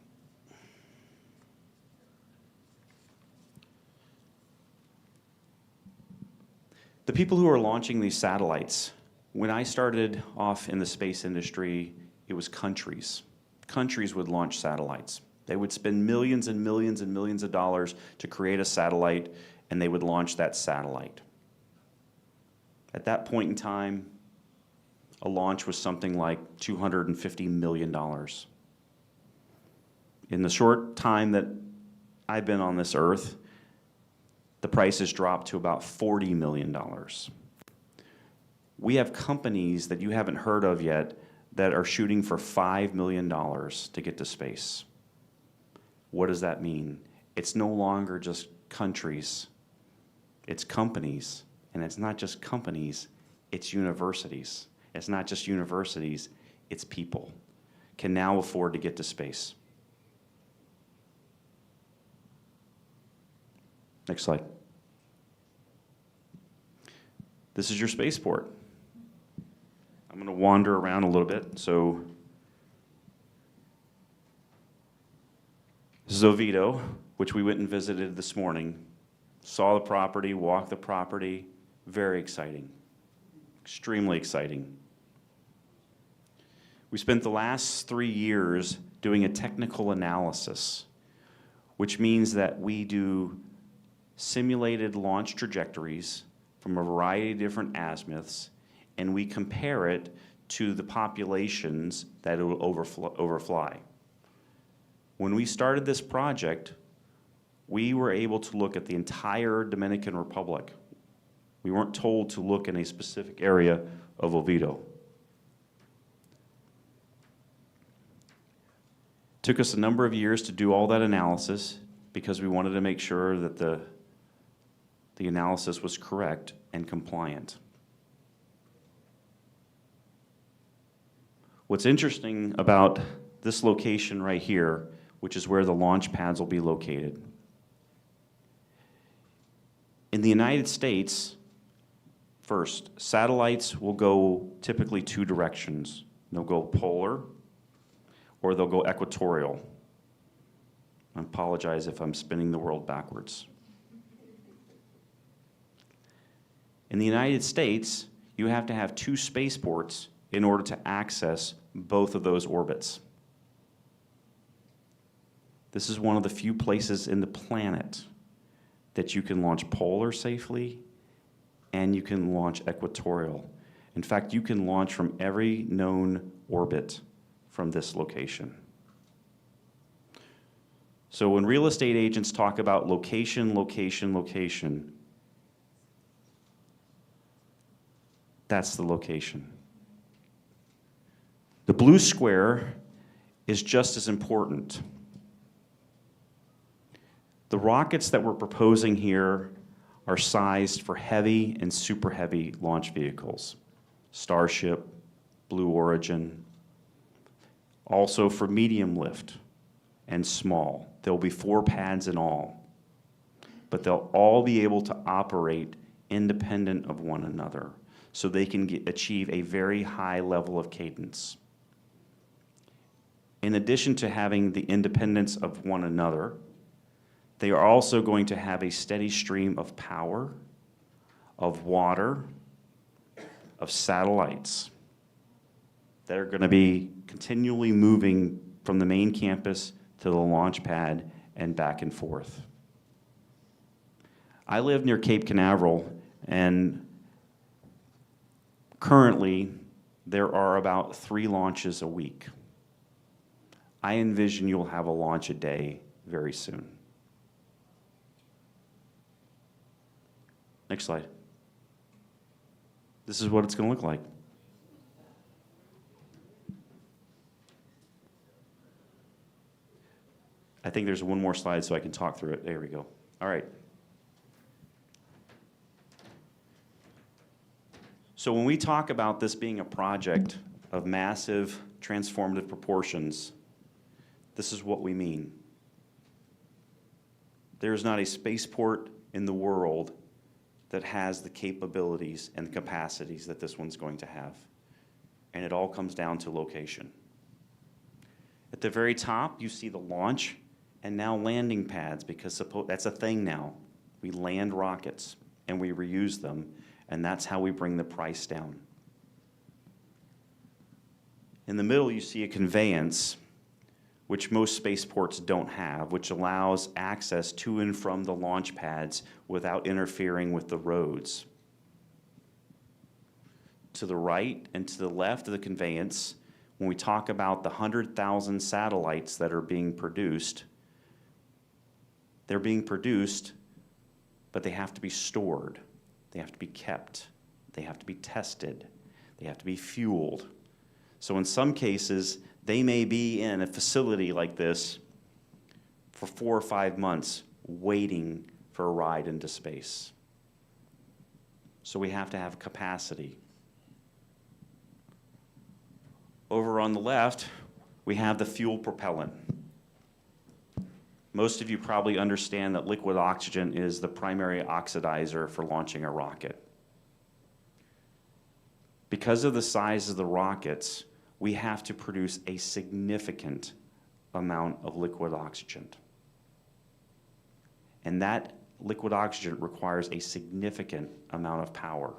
[SPEAKER 7] The people who are launching these satellites, when I started off in the space industry, it was countries. Countries would launch satellites. They would spend millions and millions and millions of dollars to create a satellite, and they would launch that satellite. At that point in time, a launch was something like $250 million. In the short time that I've been on this earth, the price has dropped to about $40 million. We have companies that you haven't heard of yet that are shooting for $5 million to get to space. What does that mean? It's no longer just countries, it's companies. And it's not just companies, it's universities. It's not just universities, it's people can now afford to get to space. Next slide. This is your spaceport. I'm going to wander around a little bit. So this is Oviedo, which we went and visited this morning. Saw the property, walked the property. Very exciting, extremely exciting. We spent the last 3 years doing a technical analysis, which means that we do simulated launch trajectories from a variety of different azimuths, and we compare it to the populations that it will overfly. When we started this project, we were able to look at the entire Dominican Republic. We weren't told to look in a specific area of Oviedo. It took us a number of years to do all that analysis because we wanted to make sure that the analysis was correct and compliant. What's interesting about this location right here, which is where the launch pads will be located. In the United States, first, satellites will go typically 2 directions. They'll go polar or they'll go equatorial. I apologize if I'm spinning the world backwards. In the United States, you have to have 2 spaceports in order to access both of those orbits. This is one of the few places in the planet that you can launch polar safely and you can launch equatorial. In fact, you can launch from every known orbit from this location. So when real estate agents talk about location, location, location, that's the location. The blue square is just as important. The rockets that we're proposing here are sized for heavy and super heavy launch vehicles. Starship, Blue Origin, also for medium lift and small. There will be 4 pads in all, but they'll all be able to operate independent of one another so they can achieve a very high level of cadence. In addition to having the independence of one another, They are also going to have a steady stream of power, of water, of satellites that are going to be continually moving from the main campus to the launch pad and back and forth. I live near Cape Canaveral, and currently there are about 3 launches a week. I envision you'll have a launch a day very soon. Next slide. This is what it's going to look like. I think there's one more slide so I can talk through it. There we go. All right. So when we talk about this being a project of massive transformative proportions, this is what we mean. There is not a spaceport in the world that has the capabilities and the capacities that this one's going to have. And it all comes down to location. At the very top, you see the launch and now landing pads, because that's a thing now. We land rockets and we reuse them, and that's how we bring the price down. In the middle, you see a conveyance, which most spaceports don't have, which allows access to and from the launch pads without interfering with the roads. To the right and to the left of the conveyance, when we talk about the 100,000 satellites that are being produced, they're being produced, but they have to be stored. They have to be kept. They have to be tested. They have to be fueled. So in some cases, they may be in a facility like this for 4 or 5 months waiting for a ride into space. So we have to have capacity. Over on the left, we have the fuel propellant. Most of you probably understand that liquid oxygen is the primary oxidizer for launching a rocket. Because of the size of the rockets, we have to produce a significant amount of liquid oxygen. And that liquid oxygen requires a significant amount of power.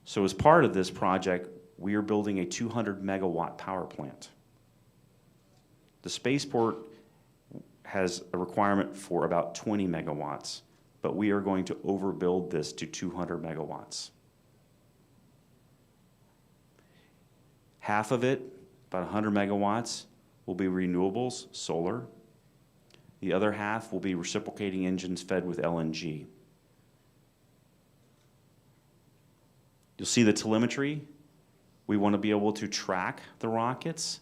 [SPEAKER 7] So as part of this project, we are building a 200 megawatt power plant. The spaceport has a requirement for about 20 megawatts, but we are going to overbuild this to 200 megawatts. Half of it, about 100 megawatts, will be renewables, solar. The other half will be reciprocating engines fed with LNG. You'll see the telemetry. We want to be able to track the rockets,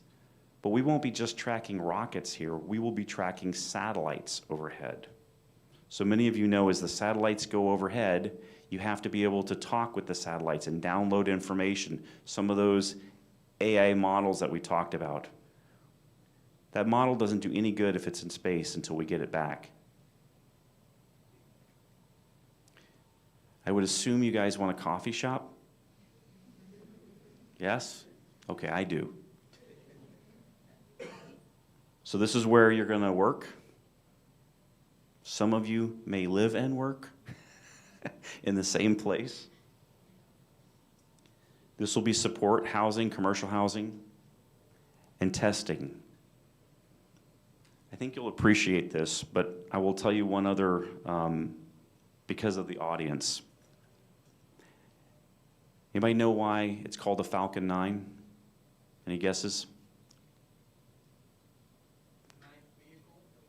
[SPEAKER 7] but we won't be just tracking rockets here. We will be tracking satellites overhead. So many of you know as the satellites go overhead, you have to be able to talk with the satellites and download information. Some of those AI models that we talked about. That model doesn't do any good if it's in space until we get it back. I would assume you guys want a coffee shop? Yes? Okay, I do. So this is where you're going to work. Some of you may live and work in the same place. This will be support, housing, commercial housing, and testing. I think you'll appreciate this, but I will tell you one other, because of the audience. Anybody know why it's called the Falcon 9? Any guesses?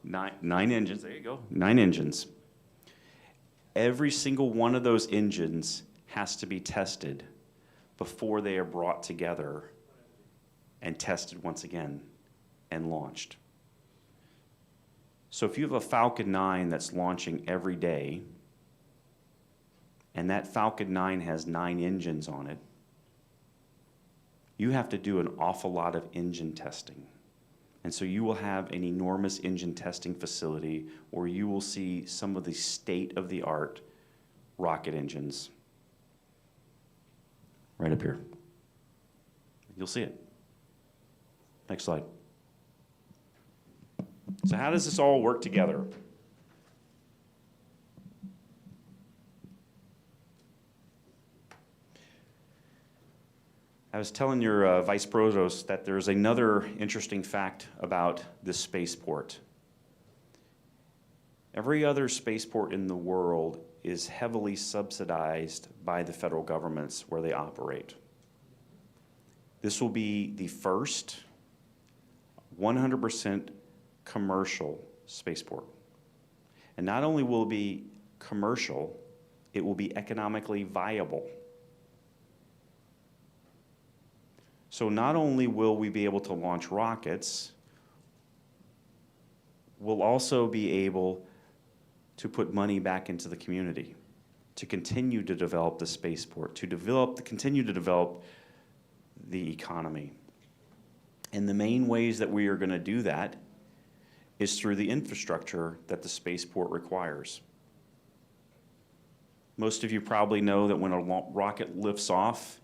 [SPEAKER 7] 9 engines, there you go, 9 engines. Every single one of those engines has to be tested before they are brought together and tested once again and launched. So if you have a Falcon 9 that's launching every day, and that Falcon 9 has 9 engines on it, you have to do an awful lot of engine testing. And so you will have an enormous engine testing facility where you will see some of the state-of-the-art rocket engines. Right up here. You'll see it. Next slide. So how does this all work together? I was telling your Vice Provost that there's another interesting fact about this spaceport. Every other spaceport in the world is heavily subsidized by the federal governments where they operate. This will be the first 100% commercial spaceport. And not only will it be commercial, it will be economically viable. So not only will we be able to launch rockets, we'll also be able to put money back into the community, to continue to develop the spaceport, to continue to develop the economy. And the main ways that we are going to do that is through the infrastructure that the spaceport requires. Most of you probably know that when a rocket lifts off,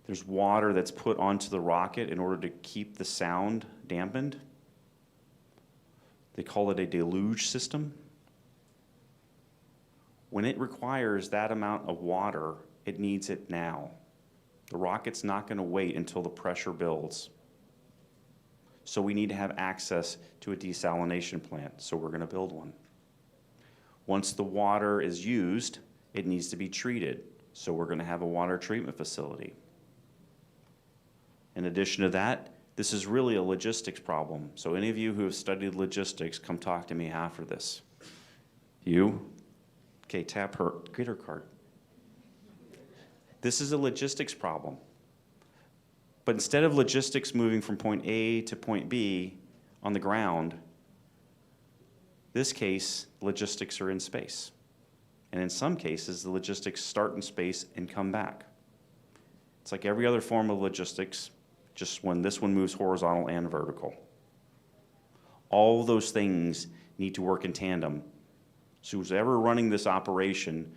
[SPEAKER 7] there's water that's put onto the rocket in order to keep the sound dampened. They call it a deluge system. When it requires that amount of water, it needs it now. The rocket's not going to wait until the pressure builds. So we need to have access to a desalination plant, so we're going to build one. Once the water is used, it needs to be treated, so we're going to have a water treatment facility. In addition to that, this is really a logistics problem. So any of you who have studied logistics, come talk to me after this. You? Okay, tap her, get her card. This is a logistics problem. But instead of logistics moving from point A to point B on the ground, this case, logistics are in space. And in some cases, the logistics start in space and come back. It's like every other form of logistics, just when this one moves horizontal and vertical. All those things need to work in tandem. So who's ever running this operation,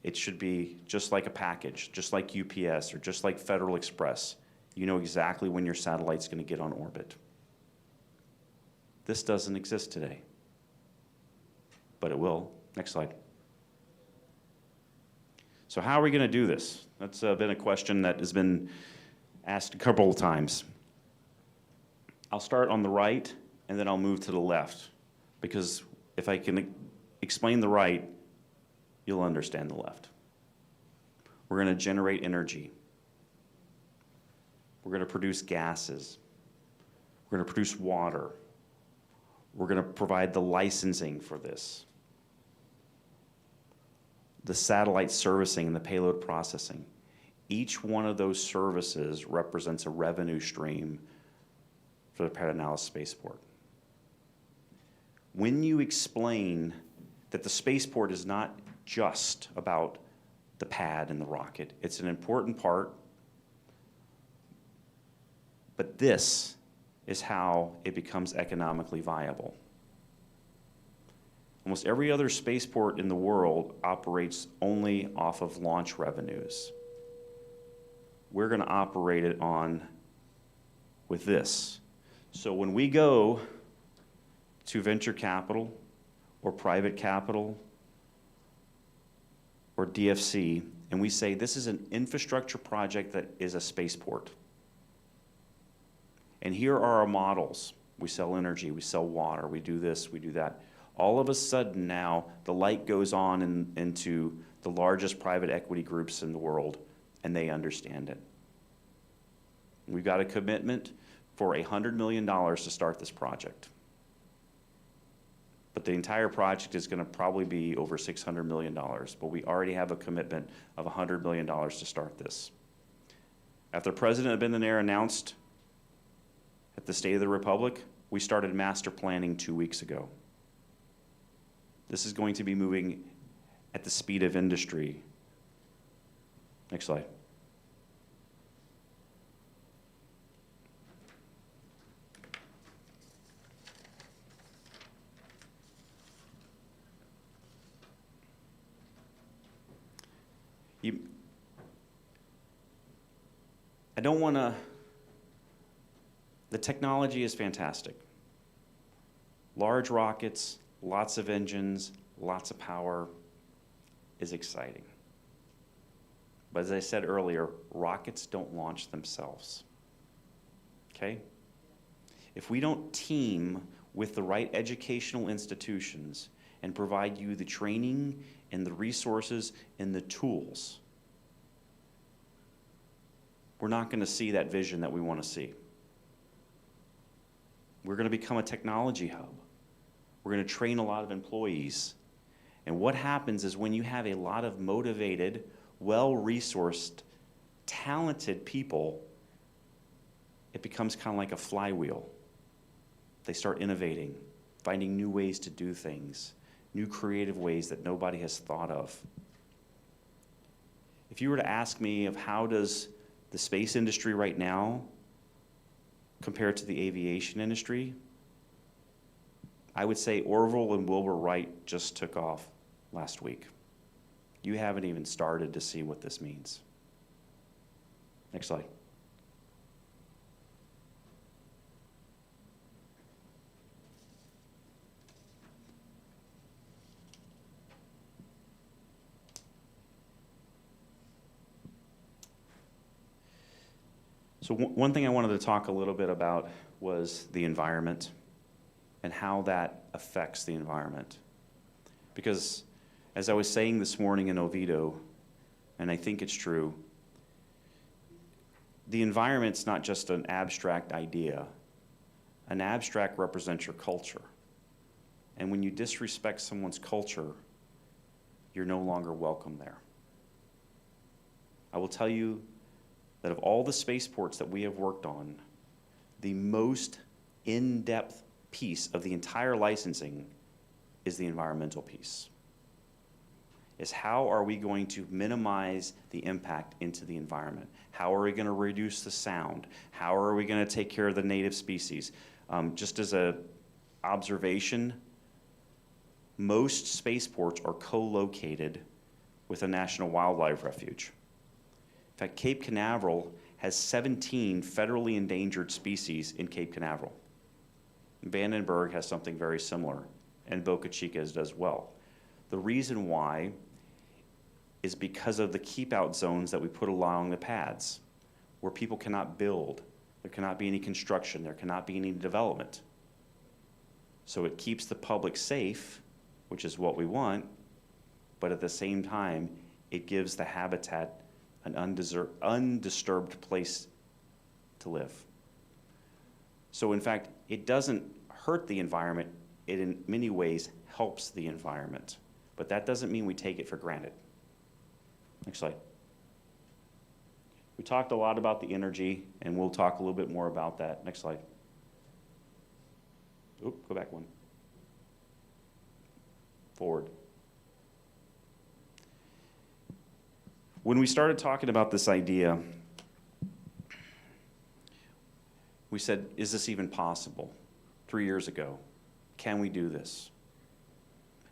[SPEAKER 7] it should be just like a package, just like UPS or just like Federal Express. You know exactly when your satellite's going to get on orbit. This doesn't exist today, but it will. Next slide. So how are we going to do this? That's been a question that has been asked a couple of times. I'll start on the right, and then I'll move to the left, because if I can explain the right, you'll understand the left. We're going to generate energy. We're going to produce gases. We're going to produce water. We're going to provide the licensing for this, the satellite servicing and the payload processing. Each one of those services represents a revenue stream for the Pedernales Spaceport. When you explain that the spaceport is not just about the pad and the rocket, it's an important part, but this is how it becomes economically viable. Almost every other spaceport in the world operates only off of launch revenues. We're going to operate it on with this. So when we go to venture capital or private capital or DFC, and we say this is an infrastructure project that is a spaceport, and here are our models. We sell energy, we sell water, we do this, we do that. All of a sudden now, the light goes on into the largest private equity groups in the world, and they understand it. We've got a commitment for $100 million to start this project. But the entire project is going to probably be over $600 million, but we already have a commitment of $100 million to start this. After President Abinadar announced at the State of the Republic, we started master planning 2 weeks ago. This is going to be moving at the speed of industry. Next slide. I don't want to, the technology is fantastic. Large rockets, lots of engines, lots of power is exciting. But as I said earlier, rockets don't launch themselves, okay? If we don't team with the right educational institutions and provide you the training and the resources and the tools, we're not going to see that vision that we want to see. We're going to become a technology hub. We're going to train a lot of employees. And what happens is when you have a lot of motivated, well-resourced, talented people, it becomes kind of like a flywheel. They start innovating, finding new ways to do things, new creative ways that nobody has thought of. If you were to ask me of how does the space industry right now compare to the aviation industry, I would say Orville and Wilbur Wright just took off last week. You haven't even started to see what this means. Next slide. So one thing I wanted to talk a little bit about was the environment and how that affects the environment. Because as I was saying this morning in Oviedo, and I think it's true, the environment's not just an abstract idea. An abstract represents your culture. And when you disrespect someone's culture, you're no longer welcome there. I will tell you that of all the spaceports that we have worked on, the most in-depth piece of the entire licensing is the environmental piece. Is how are we going to minimize the impact into the environment? How are we going to reduce the sound? How are we going to take care of the native species? Just as an observation, most spaceports are co-located with a national wildlife refuge. In fact, Cape Canaveral has 17 federally endangered species in Cape Canaveral. Vandenberg has something very similar, and Boca Chica does as well. The reason why is because of the keep-out zones that we put along the pads, where people cannot build, there cannot be any construction, there cannot be any development. So it keeps the public safe, which is what we want, but at the same time, it gives the habitat an undisturbed place to live. So in fact, it doesn't hurt the environment, it in many ways helps the environment. But that doesn't mean we take it for granted. Next slide. We talked a lot about the energy, and we'll talk a little bit more about that. Next slide. Oop, go back one. Forward. When we started talking about this idea, we said, is this even possible? 3 years ago, can we do this?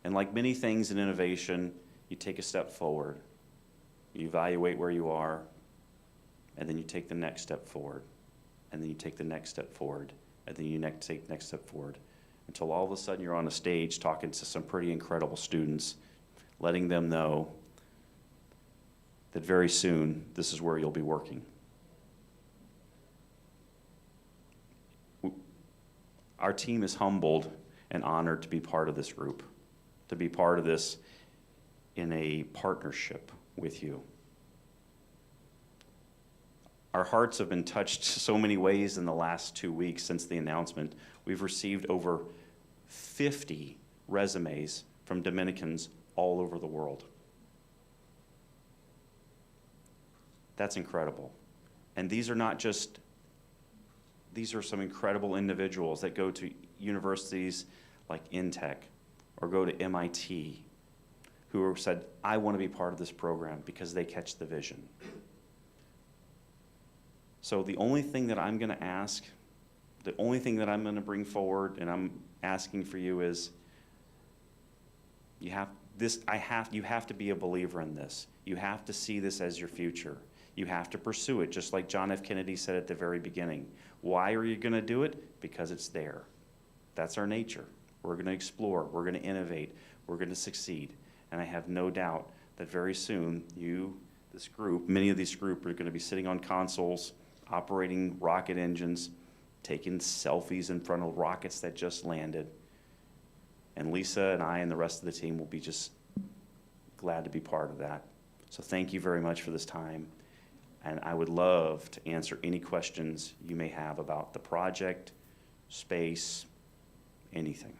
[SPEAKER 7] And like many things in innovation, you take a step forward. You evaluate where you are, and then you take the next step forward, and then you take the next step forward, and then you take the next step forward, until all of a sudden you're on a stage talking to some pretty incredible students, letting them know that very soon this is where you'll be working. Our team is humbled and honored to be part of this group, to be part of this in a partnership with you. Our hearts have been touched so many ways in the last 2 weeks since the announcement. We've received over 50 resumes from Dominicans all over the world. That's incredible. And these are not just, these are some incredible individuals that go to universities like INTEC or go to MIT who have said, I want to be part of this program because they catch the vision. So the only thing that I'm going to ask, the only thing that I'm going to bring forward and I'm asking for you is, you have to be a believer in this. You have to see this as your future. You have to pursue it, just like John F. Kennedy said at the very beginning. Why are you going to do it? Because it's there. That's our nature. We're going to explore. We're going to innovate. We're going to succeed. And I have no doubt that very soon you, this group, many of these group are going to be sitting on consoles, operating rocket engines, taking selfies in front of rockets that just landed. And Lisa and I and the rest of the team will be just glad to be part of that. So thank you very much for this time. And I would love to answer any questions you may have about the project, space, anything.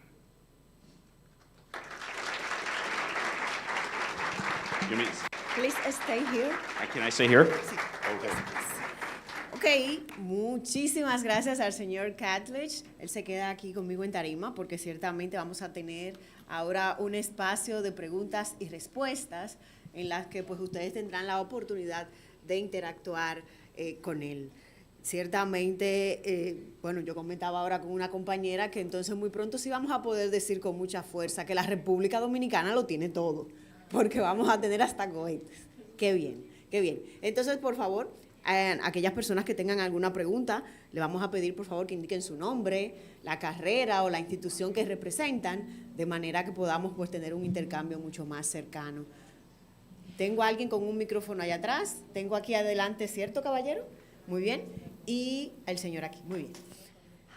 [SPEAKER 1] Please stay here.
[SPEAKER 7] Can I stay here?
[SPEAKER 1] Sí.
[SPEAKER 7] Okay.
[SPEAKER 1] Ok, muchísimas gracias al señor Catledge. Él se queda aquí conmigo en tarima porque ciertamente vamos a tener ahora un espacio de preguntas y respuestas en las que pues ustedes tendrán la oportunidad de interactuar con él. Ciertamente, bueno, yo comentaba ahora con una compañera que entonces muy pronto sí vamos a poder decir con mucha fuerza que la República Dominicana lo tiene todo, porque vamos a tener hasta cohetes. Qué bien, qué bien. Entonces, por favor, aquellas personas que tengan alguna pregunta, le vamos a pedir, por favor, que indiquen su nombre, la carrera o la institución que representan, de manera que podamos pues tener un intercambio mucho más cercano. Tengo a alguien con un micrófono allá atrás, tengo aquí adelante, ¿cierto, caballero? Muy bien. Y el señor aquí, muy bien.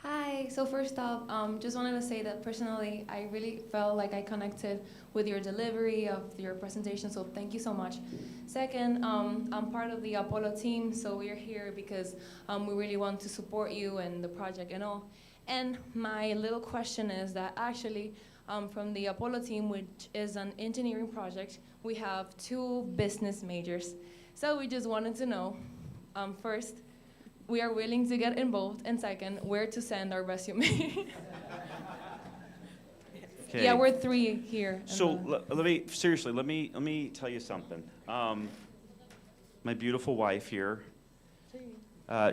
[SPEAKER 8] Hi, so first off, just wanted to say that personally, I really felt like I connected with your delivery of your presentation, so thank you so much. Second, I'm part of the Apollo team, so we're here because we really want to support you and the project and all. And my little question is that actually, from the Apollo team, which is an engineering project, we have 2 business majors. So we just wanted to know, first, we are willing to get involved, and second, where to send our resume.
[SPEAKER 7] Okay.
[SPEAKER 8] Yeah, we're 3 here.
[SPEAKER 7] So let me tell you something. My beautiful wife here,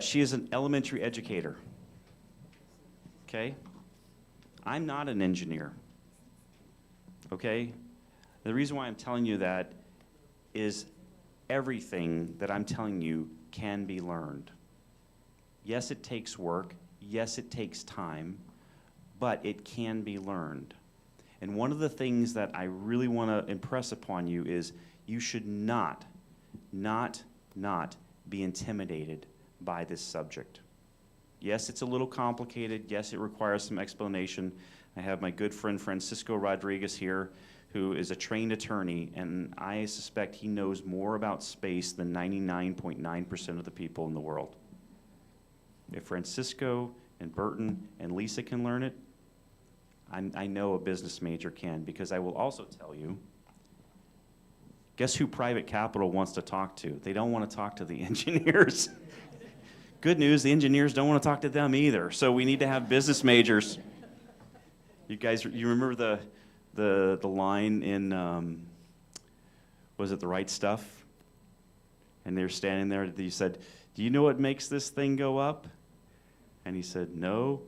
[SPEAKER 7] she is an elementary educator. Okay? I'm not an engineer. Okay? The reason why I'm telling you that is everything that I'm telling you can be learned. Yes, it takes work. Yes, it takes time, but it can be learned. And one of the things that I really want to impress upon you is you should not be intimidated by this subject. Yes, it's a little complicated. Yes, it requires some explanation. I have my good friend Francisco Rodriguez here, who is a trained attorney, and I suspect he knows more about space than 99.9% of the people in the world. If Francisco and Burton and Lisa can learn it, I know a business major can, because I will also tell you, guess who private capital wants to talk to? They don't want to talk to the engineers. Good news, the engineers don't want to talk to them either, so we need to have business majors. You guys, you remember the line in, was it The Right Stuff? And they were standing there, you said, do you know what makes this thing go up? And he said, no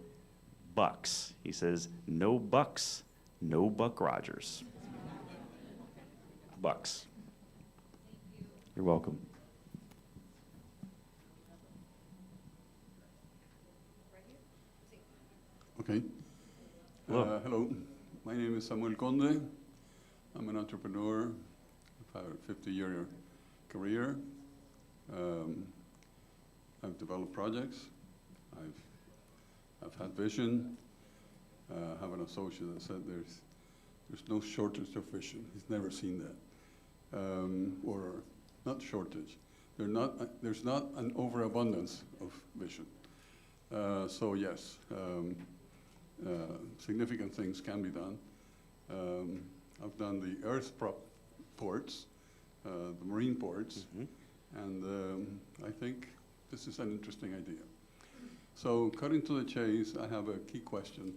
[SPEAKER 7] bucks. He says, no bucks, no Buck Rogers. Bucks. You're welcome.
[SPEAKER 9] Okay. Hello. My name is Samuel Conde. I'm an entrepreneur. I've had a 50-year career. I've developed projects. I've had vision. I have an associate that said there's no shortage of vision. He's never seen that. Or not shortage. There's not an overabundance of vision. So yes, significant things can be done. I've done the earth ports, the marine ports, and I think this is an interesting idea. So cutting to the chase, I have a key question,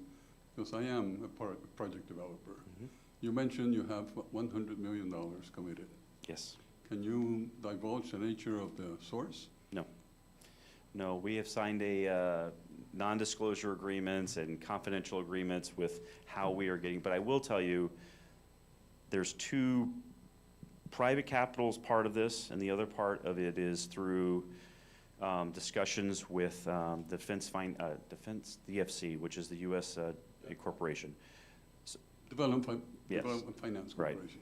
[SPEAKER 9] because I am a project developer. You mentioned you have $100 million committed.
[SPEAKER 7] Yes.
[SPEAKER 9] Can you divulge the nature of the source?
[SPEAKER 7] No. No, we have signed a non-disclosure agreements and confidential agreements with how we are getting, but I will tell you, there's 2 private capital is part of this, and the other part of it is through discussions with Defense, the EFC, which is the U.S. corporation.
[SPEAKER 9] Development
[SPEAKER 7] Yes.
[SPEAKER 9] Finance
[SPEAKER 7] Right.
[SPEAKER 9] Corporation.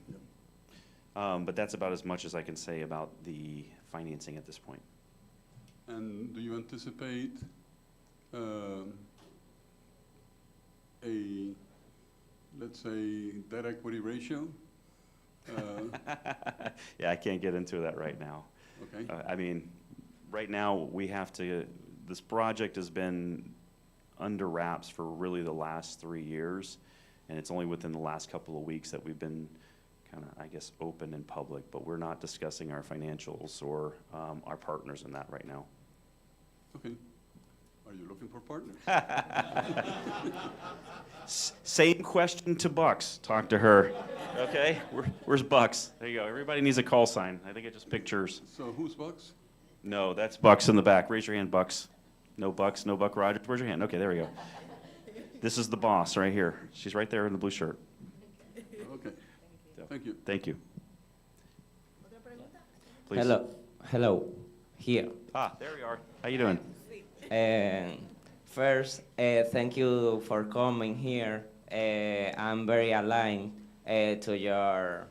[SPEAKER 9] Yeah.
[SPEAKER 7] But that's about as much as I can say about the financing at this point.
[SPEAKER 9] And do you anticipate let's say, debt equity ratio?
[SPEAKER 7] Yeah, I can't get into that right now.
[SPEAKER 9] Okay.
[SPEAKER 7] I mean, right now, this project has been under wraps for really the last 3 years, and it's only within the last couple of weeks that we've been kind of, I guess, open in public, but we're not discussing our financials or our partners in that right now.
[SPEAKER 9] Okay. Are you looking for partners?
[SPEAKER 7] Same question to Bucks. Talk to her. Okay? Where's Bucks? There you go. Everybody needs a call sign. I think I just pictures.
[SPEAKER 9] So who's Bucks?
[SPEAKER 7] No, that's Bucks in the back. Raise your hand, Bucks. No Bucks, no Buck Rogers. Where's your hand? Okay, there we go. This is the boss right here. She's right there in the blue shirt.
[SPEAKER 9] Okay. Thank you.
[SPEAKER 7] Thank you. Please.
[SPEAKER 10] Hello, here.
[SPEAKER 7] There we are. How you doing?
[SPEAKER 10] First, thank you for coming here. I'm very aligned to your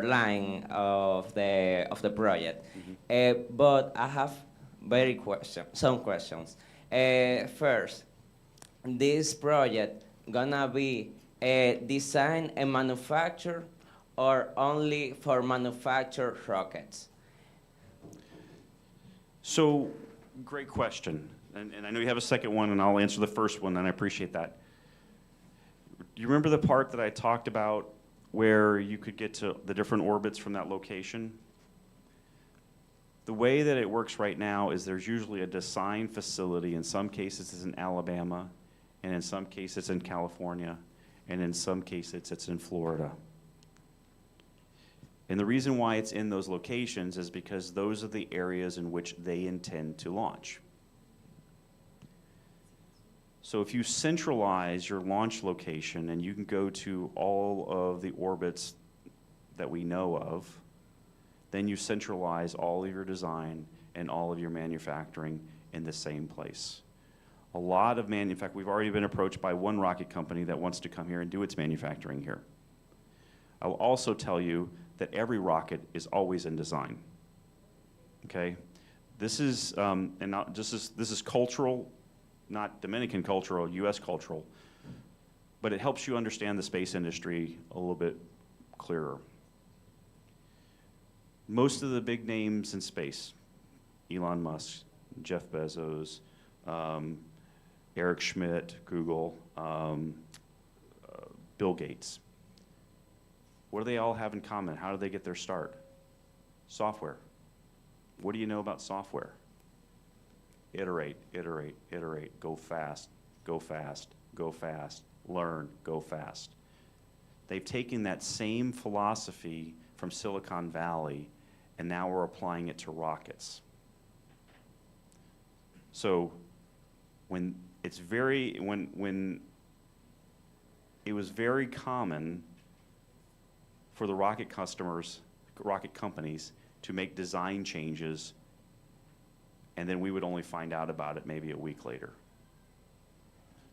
[SPEAKER 10] line of the project. But I have some questions. First, this project gonna be design and manufacture, or only for manufacture rockets?
[SPEAKER 7] So, great question. And I know you have a second one, and I'll answer the first one, and I appreciate that. Do you remember the part that I talked about where you could get to the different orbits from that location? The way that it works right now is there's usually a design facility. In some cases it's in Alabama, and in some cases it's in California, and in some cases it's in Florida. And the reason why it's in those locations is because those are the areas in which they intend to launch. So if you centralize your launch location and you can go to all of the orbits that we know of, then you centralize all of your design and all of your manufacturing in the same place. A lot of in fact, we've already been approached by one rocket company that wants to come here and do its manufacturing here. I'll also tell you that every rocket is always in design. Okay, this is this is cultural, not Dominican cultural, U.S. cultural, but it helps you understand the space industry a little bit clearer. Most of the big names in space, Elon Musk, Jeff Bezos, Eric Schmidt, Google, Bill Gates. What do they all have in common? How do they get their start? Software. What do you know about software? Iterate, iterate, iterate, go fast, go fast, go fast, learn, go fast. They've taken that same philosophy from Silicon Valley, and now we're applying it to rockets. So when it was very common for the rocket companies to make design changes, and then we would only find out about it maybe a week later.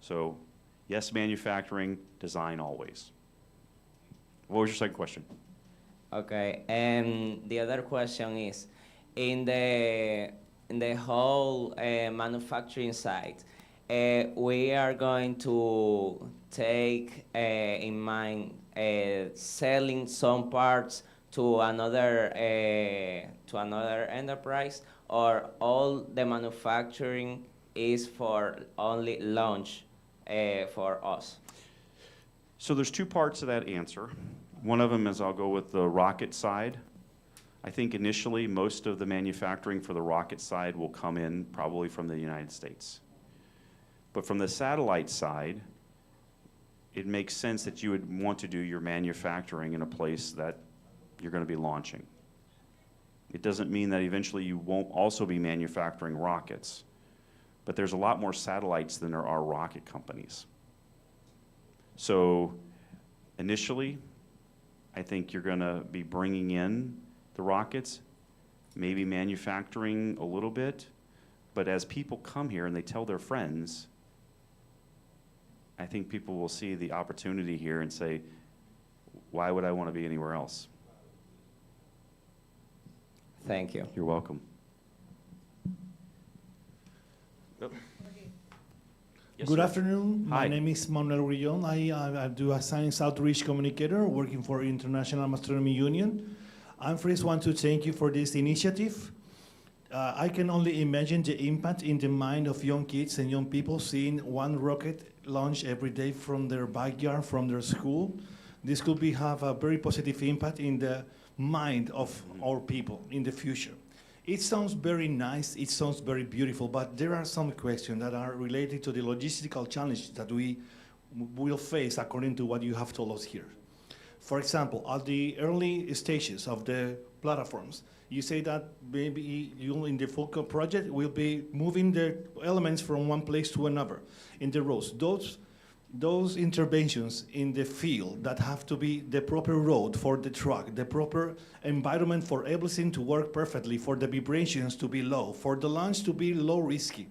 [SPEAKER 7] So yes, manufacturing, design always. What was your second question?
[SPEAKER 10] Okay, and the other question is, in the whole manufacturing side, we are going to take in mind selling some parts to another enterprise, or all the manufacturing is for only launch for us?
[SPEAKER 7] So there's two parts to that answer. One of them is I'll go with the rocket side. I think initially most of the manufacturing for the rocket side will come in probably from the United States. But from the satellite side, it makes sense that you would want to do your manufacturing in a place that you're going to be launching. It doesn't mean that eventually you won't also be manufacturing rockets, but there's a lot more satellites than there are rocket companies. So initially, I think you're going to be bringing in the rockets, maybe manufacturing a little bit, but as people come here and they tell their friends, I think people will see the opportunity here and say, why would I want to be anywhere else?
[SPEAKER 10] Thank you.
[SPEAKER 7] You're welcome. Yes,
[SPEAKER 11] Good
[SPEAKER 7] sir.
[SPEAKER 11] afternoon.
[SPEAKER 7] Hi.
[SPEAKER 11] My name is Manuel Rillon. I do a science outreach communicator working for International Astronomy Union. I first want to thank you for this initiative. I can only imagine the impact in the mind of young kids and young people seeing one rocket launch every day from their backyard, from their school. This could have a very positive impact in the mind of our people in the future. It sounds very nice, it sounds very beautiful, but there are some questions that are related to the logistical challenges that we will face according to what you have told us here. For example, at the early stages of the platforms, you say that maybe you in the FOCO project will be moving the elements from one place to another in the roads. Those interventions in the field that have to be the proper road for the truck, the proper environment for everything to work perfectly, for the vibrations to be low, for the launch to be low risky.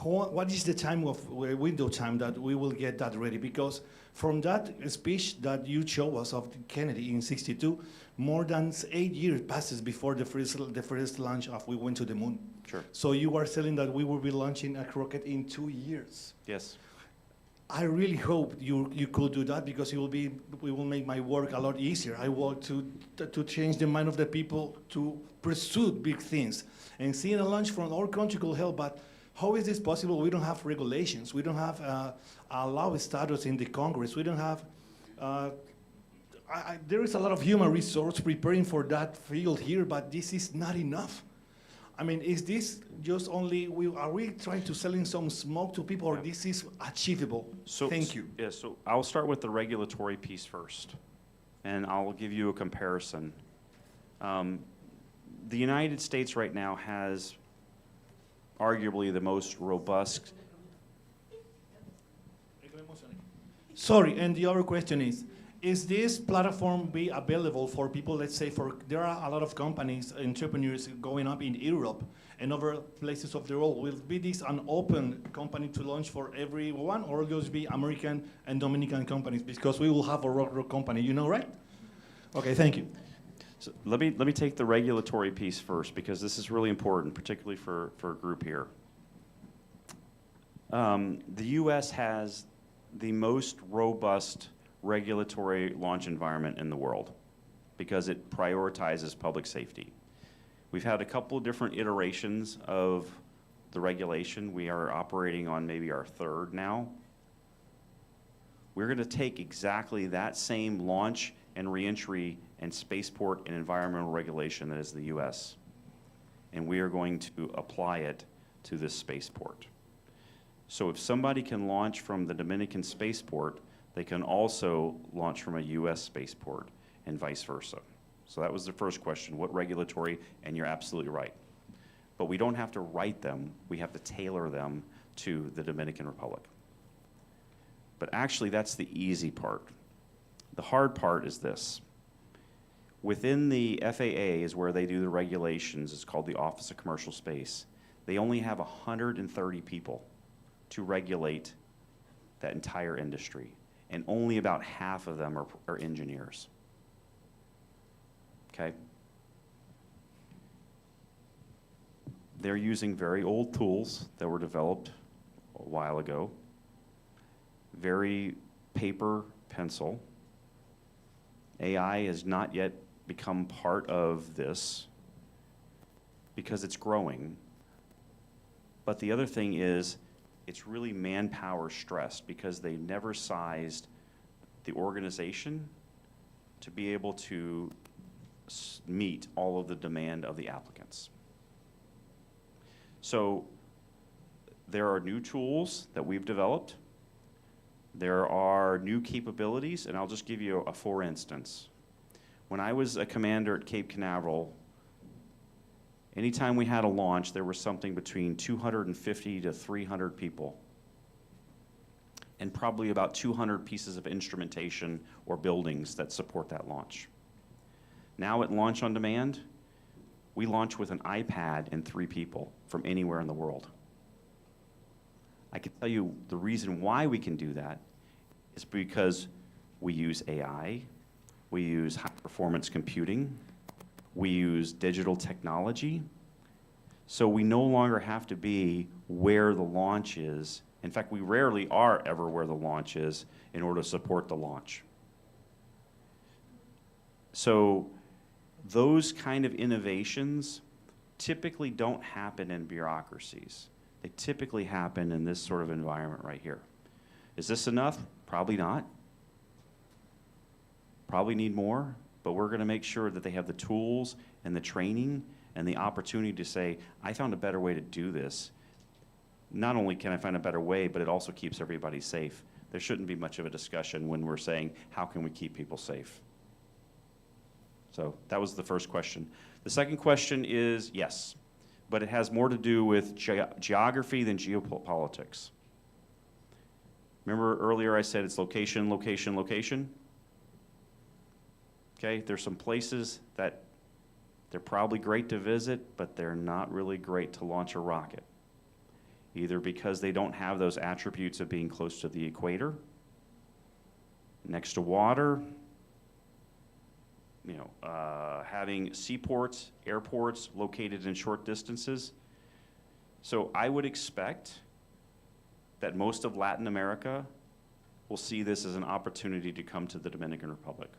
[SPEAKER 11] What is the time of window time that we will get that ready? Because from that speech that you show us of Kennedy in '62, more than 8 years passes before the first launch of we went to the moon.
[SPEAKER 7] Sure.
[SPEAKER 11] So you are saying that we will be launching a rocket in 2 years.
[SPEAKER 7] Yes.
[SPEAKER 11] I really hope you could do that because it will make my work a lot easier. I want to change the mind of the people to pursue big things. And seeing a launch from our country could help, but how is this possible? We don't have regulations. We don't have a law status in the Congress. We don't have, there is a lot of human resource preparing for that field here, but this is not enough. I mean, is this just only, are we trying to selling some smoke to people, or this is achievable? Thank you.
[SPEAKER 7] Yeah, so I'll start with the regulatory piece first, and I'll give you a comparison. The United States right now has arguably the most robust.
[SPEAKER 11] Sorry, and the other question is this platform be available for people, let's say, there are a lot of companies, entrepreneurs going up in Europe and other places of the world. Will be this an open company to launch for everyone, or will just be American and Dominican companies? Because we will have a rock company, you know, right? Okay, thank you.
[SPEAKER 7] So let me take the regulatory piece first, because this is really important, particularly for a group here. The U.S. has the most robust regulatory launch environment in the world because it prioritizes public safety. We've had a couple of different iterations of the regulation. We are operating on maybe our third now. We're going to take exactly that same launch and reentry and spaceport and environmental regulation that is the U.S., and we are going to apply it to this spaceport. So if somebody can launch from the Dominican spaceport, they can also launch from a U.S. spaceport and vice versa. So that was the first question, what regulatory, and you're absolutely right. But we don't have to write them, we have to tailor them to the Dominican Republic. But actually, that's the easy part. The hard part is this. Within the FAA is where they do the regulations. It's called the Office of Commercial Space. They only have 130 people to regulate that entire industry, and only about half of them are engineers. Okay? They're using very old tools that were developed a while ago, very paper, pencil. AI has not yet become part of this because it's growing. But the other thing is, it's really manpower stressed because they never sized the organization to be able to meet all of the demand of the applicants. So there are new tools that we've developed. There are new capabilities, and I'll just give you a for instance. When I was a commander at Cape Canaveral, anytime we had a launch, there was something between 250 to 300 people, and probably about 200 pieces of instrumentation or buildings that support that launch. Now at Launch on Demand, we launch with an iPad and 3 people from anywhere in the world. I can tell you the reason why we can do that is because we use AI, we use high-performance computing, we use digital technology, so we no longer have to be where the launch is. In fact, we rarely are ever where the launch is in order to support the launch. So those kind of innovations typically don't happen in bureaucracies. They typically happen in this sort of environment right here. Is this enough? Probably not. Probably need more, but we're gonna make sure that they have the tools and the training and the opportunity to say, I found a better way to do this. Not only can I find a better way, but it also keeps everybody safe. There shouldn't be much of a discussion when we're saying, how can we keep people safe? So that was the first question. The second question is yes, but it has more to do with geography than geopolitics. Remember earlier I said it's location, location, location? Okay, there's some places that they're probably great to visit, but they're not really great to launch a rocket. Either because they don't have those attributes of being close to the equator, next to water, you know, having seaports, airports located in short distances. So I would expect that most of Latin America will see this as an opportunity to come to the Dominican Republic.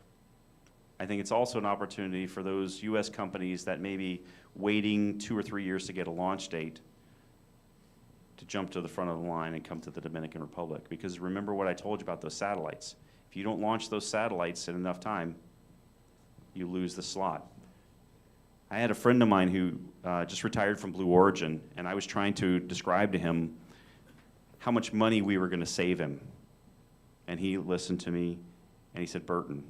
[SPEAKER 7] I think it's also an opportunity for those US companies that may be waiting 2 or 3 years to get a launch date to jump to the front of the line and come to the Dominican Republic. Because remember what I told you about those satellites. If you don't launch those satellites in enough time, you lose the slot. I had a friend of mine who just retired from Blue Origin, and I was trying to describe to him how much money we were gonna save him. And he listened to me, and he said, Burton,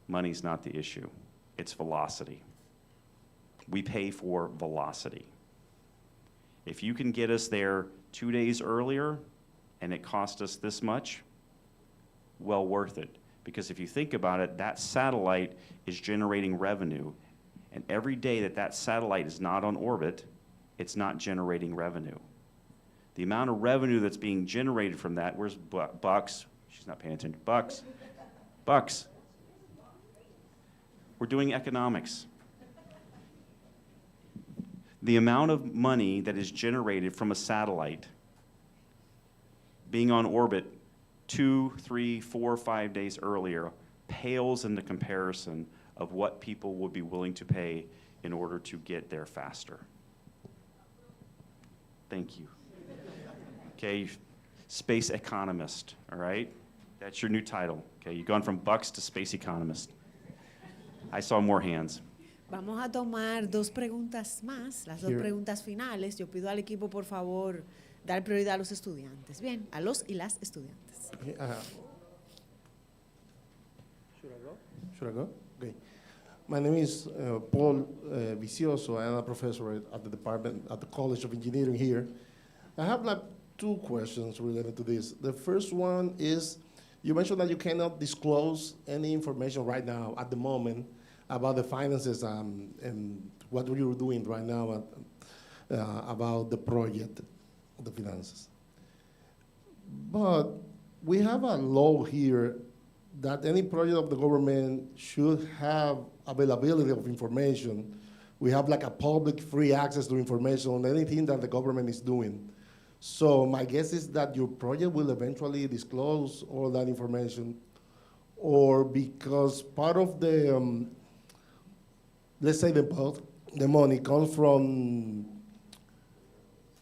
[SPEAKER 7] money's not the issue, it's velocity. We pay for velocity. If you can get us there 2 days earlier and it cost us this much, well worth it. Because if you think about it, that satellite is generating revenue. And every day that that satellite is not on orbit, it's not generating revenue. The amount of revenue that's being generated from that, where's Bucks? She's not paying attention. Bucks. Bucks. We're doing economics. The amount of money that is generated from a satellite being on orbit 2, 3, 4, 5 days earlier pales in the comparison of what people would be willing to pay in order to get there faster. Thank you. Okay, space economist, all right? That's your new title. Okay, you've gone from Bucks to space economist. I saw more hands.
[SPEAKER 1] Vamos a tomar 2 preguntas más, las 2 preguntas finales. Yo pido al equipo, por favor, dar prioridad a los estudiantes. Bien, a los y las estudiantes.
[SPEAKER 12] Okay, Should I go? Okay. My name is Paul Vicioso. I am a professor at the College of Engineering here. I have like 2 questions related to this. The first one is, you mentioned that you cannot disclose any information right now at the moment about the finances and what you're doing right now about the project, the finances. But we have a law here that any project of the government should have availability of information. We have like a public free access to information on anything that the government is doing. So my guess is that your project will eventually disclose all that information, or because part of the, let's say the money comes from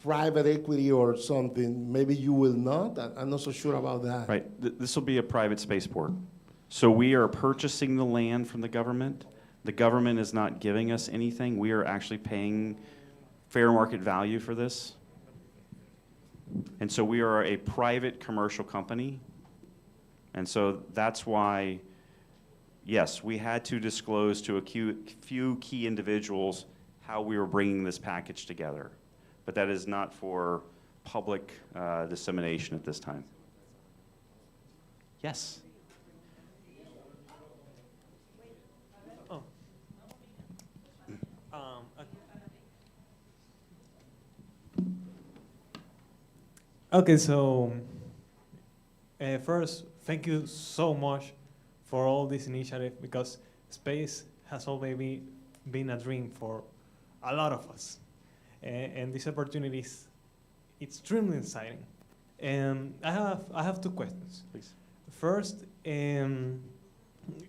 [SPEAKER 12] private equity or something, maybe you will not? I'm not so sure about that.
[SPEAKER 7] Right, this will be a private spaceport. So we are purchasing the land from the government. The government is not giving us anything. We are actually paying fair market value for this. And so we are a private commercial company. And so that's why, yes, we had to disclose to a few key individuals how we were bringing this package together. But that is not for public dissemination at this time. Yes?
[SPEAKER 13] Oh. Okay, so first, thank you so much for all this initiative, because space has already been a dream for a lot of us. And this opportunity is extremely exciting. I have two questions.
[SPEAKER 7] Please.
[SPEAKER 13] First,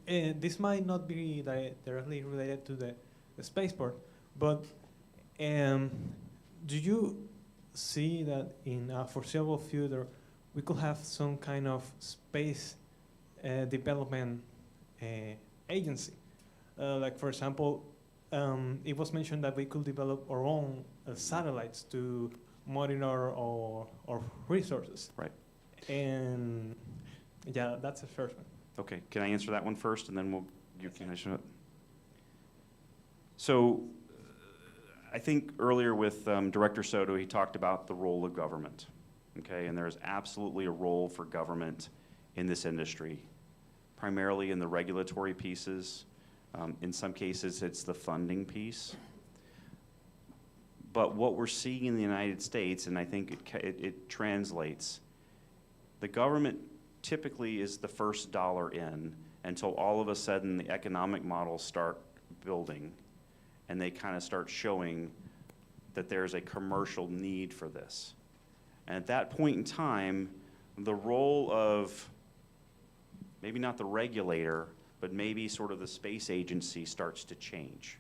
[SPEAKER 13] this might not be directly related to the spaceport, but do you see that in a foreseeable future we could have some kind of space development agency? Like, for example, it was mentioned that we could develop our own satellites to monitor our resources.
[SPEAKER 7] Right.
[SPEAKER 13] And yeah, that's the first one.
[SPEAKER 7] Okay, can I answer that one first, and then you can answer it? So, I think earlier with Director Soto, he talked about the role of government, okay? And there's absolutely a role for government in this industry, primarily in the regulatory pieces. In some cases, it's the funding piece. But what we're seeing in the United States, and I think it translates, the government typically is the first dollar in until all of a sudden the economic models start building and they kind of start showing that there's a commercial need for this. And at that point in time, the role of maybe not the regulator, but maybe sort of the space agency starts to change.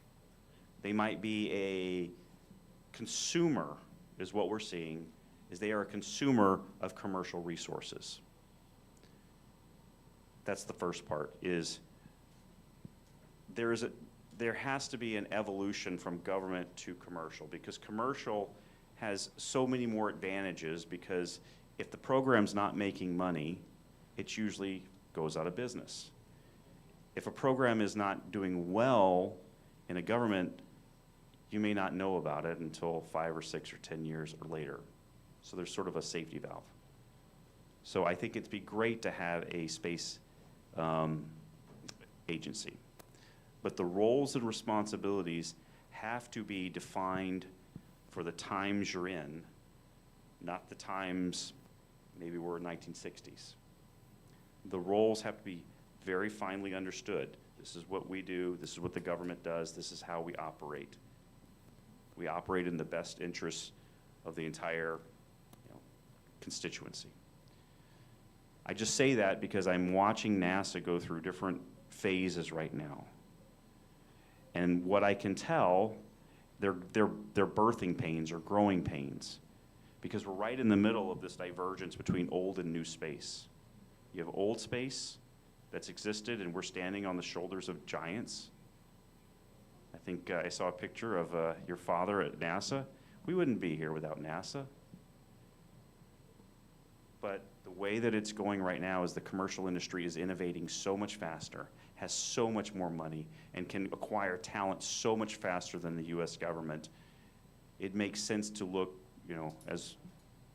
[SPEAKER 7] They might be a consumer, is what we're seeing, is they are a consumer of commercial resources. That's the first part, is there has to be an evolution from government to commercial, because commercial has so many more advantages, because if the program's not making money, it usually goes out of business. If a program is not doing well in a government, you may not know about it until 5 or 6 or 10 years or later. So there's sort of a safety valve. So I think it'd be great to have a space agency. But the roles and responsibilities have to be defined for the times you're in, not the times maybe we're in 1960s. The roles have to be very finely understood. This is what we do, this is what the government does, this is how we operate. We operate in the best interests of the entire constituency. I just say that because I'm watching NASA go through different phases right now. And what I can tell, they're birthing pains or growing pains, because we're right in the middle of this divergence between old and new space. You have old space that's existed, and we're standing on the shoulders of giants. I think I saw a picture of your father at NASA. We wouldn't be here without NASA. But the way that it's going right now is the commercial industry is innovating so much faster, has so much more money, and can acquire talent so much faster than the US government. It makes sense to look, as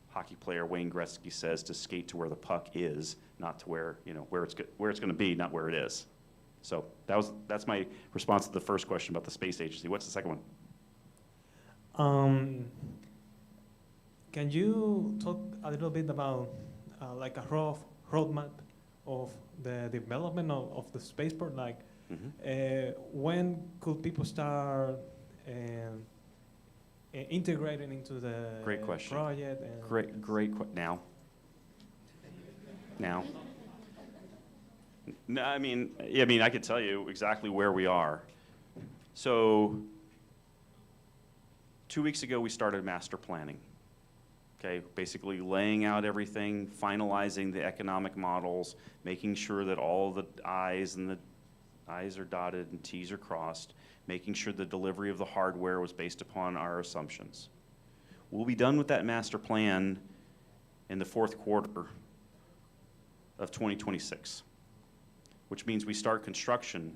[SPEAKER 7] hockey player Wayne Gretzky says, to skate to where the puck is, not to where it's going to be, not where it is. So that's my response to the first question about the space agency. What's the second one?
[SPEAKER 13] Can you talk a little bit about like a roadmap of the development of the spaceport? Like, when could people start integrating into the
[SPEAKER 7] Great question.
[SPEAKER 13] project? And
[SPEAKER 7] Now. No, I mean, I could tell you exactly where we are. So, 2 weeks ago, we started master planning. Okay, basically laying out everything, finalizing the economic models, making sure that all the I's are dotted and T's are crossed, making sure the delivery of the hardware was based upon our assumptions. We'll be done with that master plan in the fourth quarter of 2026, which means we start construction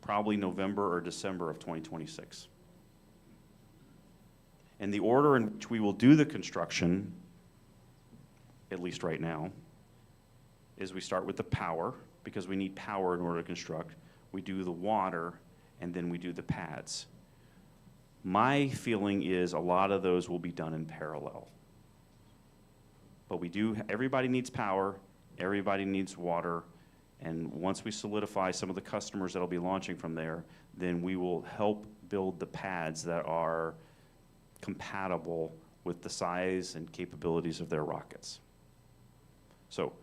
[SPEAKER 7] probably November or December of 2026. And the order in which we will do the construction, at least right now, is we start with the power, because we need power in order to construct. We do the water, and then we do the pads. My feeling is a lot of those will be done in parallel. But everybody needs power, everybody needs water, and once we solidify some of the customers that'll be launching from there, then we will help build the pads that are compatible with the size and capabilities of their rockets. So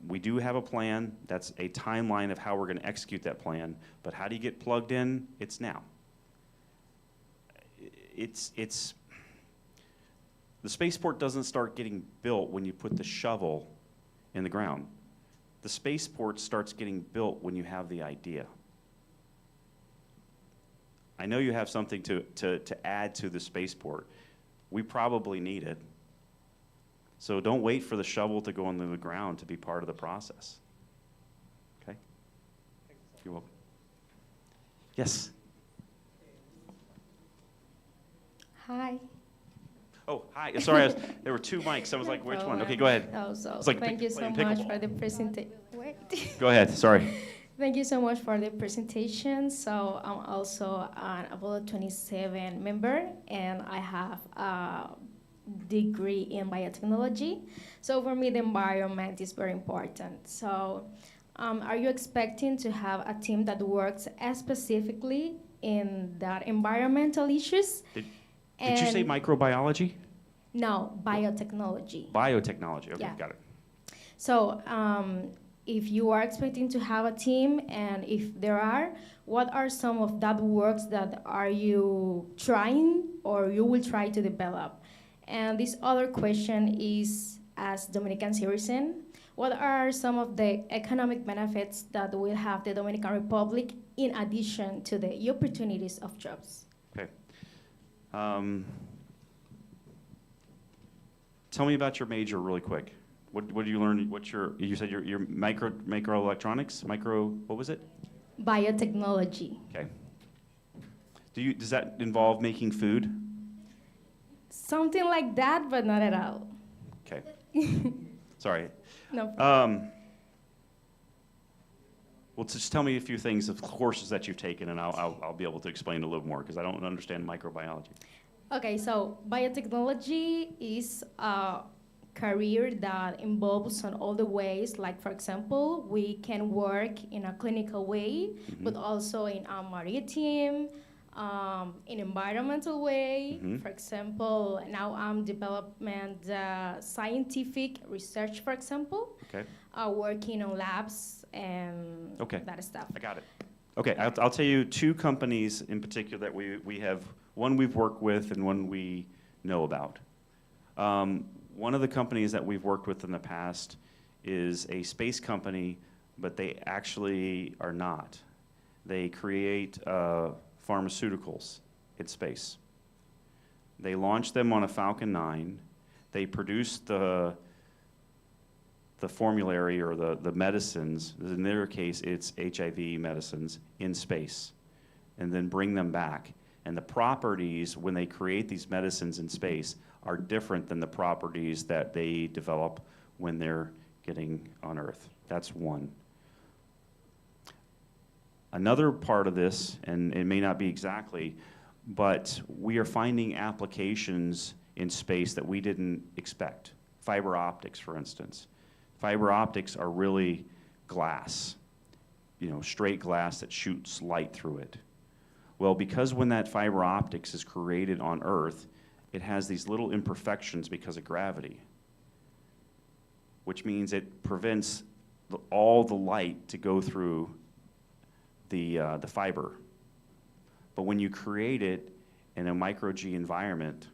[SPEAKER 7] we do have a plan. That's a timeline of how we're going to execute that plan. But how do you get plugged in? It's now. The spaceport doesn't start getting built when you put the shovel in the ground. The spaceport starts getting built when you have the idea. I know you have something to add to the spaceport. We probably need it. So don't wait for the shovel to go into the ground to be part of the process. Okay? You're welcome. Yes?
[SPEAKER 14] Hi.
[SPEAKER 7] Oh, hi. Sorry, there were two mics. I was like, which one? Okay, go ahead.
[SPEAKER 14] Oh, so
[SPEAKER 7] like
[SPEAKER 14] thank you so much for the presentation.
[SPEAKER 7] Go ahead, sorry.
[SPEAKER 14] Thank you so much for the presentation. So I'm also an Apollo 27 member, and I have a degree in biotechnology. So for me, the environment is very important. So are you expecting to have a team that works specifically in that environmental issues?
[SPEAKER 7] Did you say microbiology?
[SPEAKER 14] No, biotechnology.
[SPEAKER 7] Biotechnology, okay,
[SPEAKER 14] Yeah.
[SPEAKER 7] got it.
[SPEAKER 14] So if you are expecting to have a team, and if there are, what are some of that works that are you trying or you will try to develop? And this other question is, as Dominican citizen, what are some of the economic benefits that will have the Dominican Republic in addition to the opportunities of jobs?
[SPEAKER 7] Okay. Tell me about your major really quick. What did you learn? You said your microelectronics? What was it?
[SPEAKER 14] Biotechnology.
[SPEAKER 7] Okay. Does that involve making food?
[SPEAKER 14] Something like that, but not at all.
[SPEAKER 7] Okay. Sorry.
[SPEAKER 14] No.
[SPEAKER 7] Well, just tell me a few things of courses that you've taken, and I'll be able to explain a little more, because I don't understand microbiology.
[SPEAKER 14] Okay, so biotechnology is a career that involves on all the ways. Like, for example, we can work in a clinical way, but also in a maritime, in environmental way. For example, now I'm developing scientific research, for example.
[SPEAKER 7] Okay.
[SPEAKER 14] Working on labs and that stuff.
[SPEAKER 7] I got it. Okay, I'll tell you two companies in particular that we have, one we've worked with and one we know about. One of the companies that we've worked with in the past is a space company, but they actually are not. They create pharmaceuticals in space. They launch them on a Falcon 9. They produce the formulary or the medicines, in their case it's HIV medicines, in space, and then bring them back. And the properties, when they create these medicines in space, are different than the properties that they develop when they're getting on Earth. That's one. Another part of this, and it may not be exactly, but we are finding applications in space that we didn't expect. Fiber optics, for instance. Fiber optics are really glass, straight glass that shoots light through it. Well, because when that fiber optics is created on Earth, it has these little imperfections because of gravity, which means it prevents all the light to go through the fiber. But when you create it in a micro-G environment,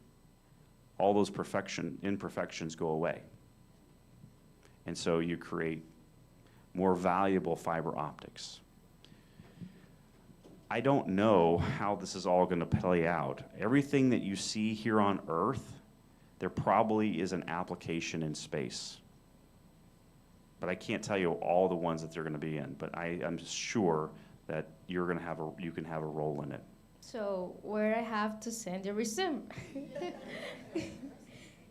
[SPEAKER 7] all those imperfections go away. And so you create more valuable fiber optics. I don't know how this is all going to play out. Everything that you see here on Earth, there probably is an application in space. But I can't tell you all the ones that they're going to be in. But I'm sure that you can have a role in it.
[SPEAKER 14] So where I have to send a resume?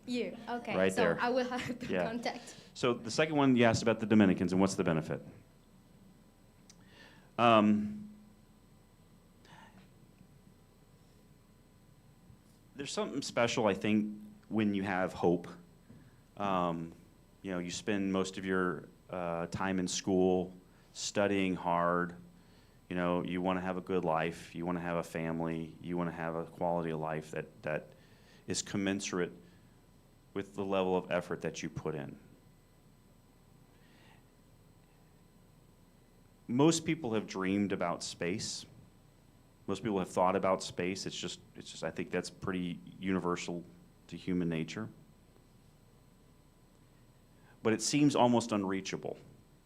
[SPEAKER 14] You, okay.
[SPEAKER 7] Right
[SPEAKER 14] so
[SPEAKER 7] there.
[SPEAKER 14] I will have to contact.
[SPEAKER 7] So the second one, you asked about the Dominicans and what's the benefit. There's something special, I think, when you have hope. You know, you spend most of your time in school studying hard. You know, you want to have a good life. You want to have a family. You want to have a quality of life that is commensurate with the level of effort that you put in. Most people have dreamed about space. Most people have thought about space. It's just, I think that's pretty universal to human nature. But it seems almost unreachable.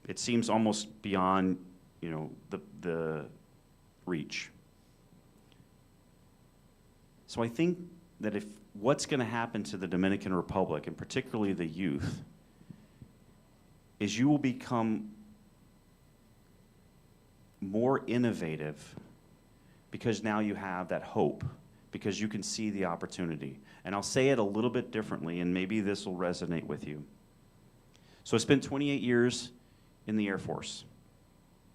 [SPEAKER 7] It seems almost beyond, you know, the reach. So I think that if what's going to happen to the Dominican Republic, and particularly the youth, is you will become more innovative because now you have that hope, because you can see the opportunity. And I'll say it a little bit differently, and maybe this will resonate with you. So I spent 28 years in the Air Force.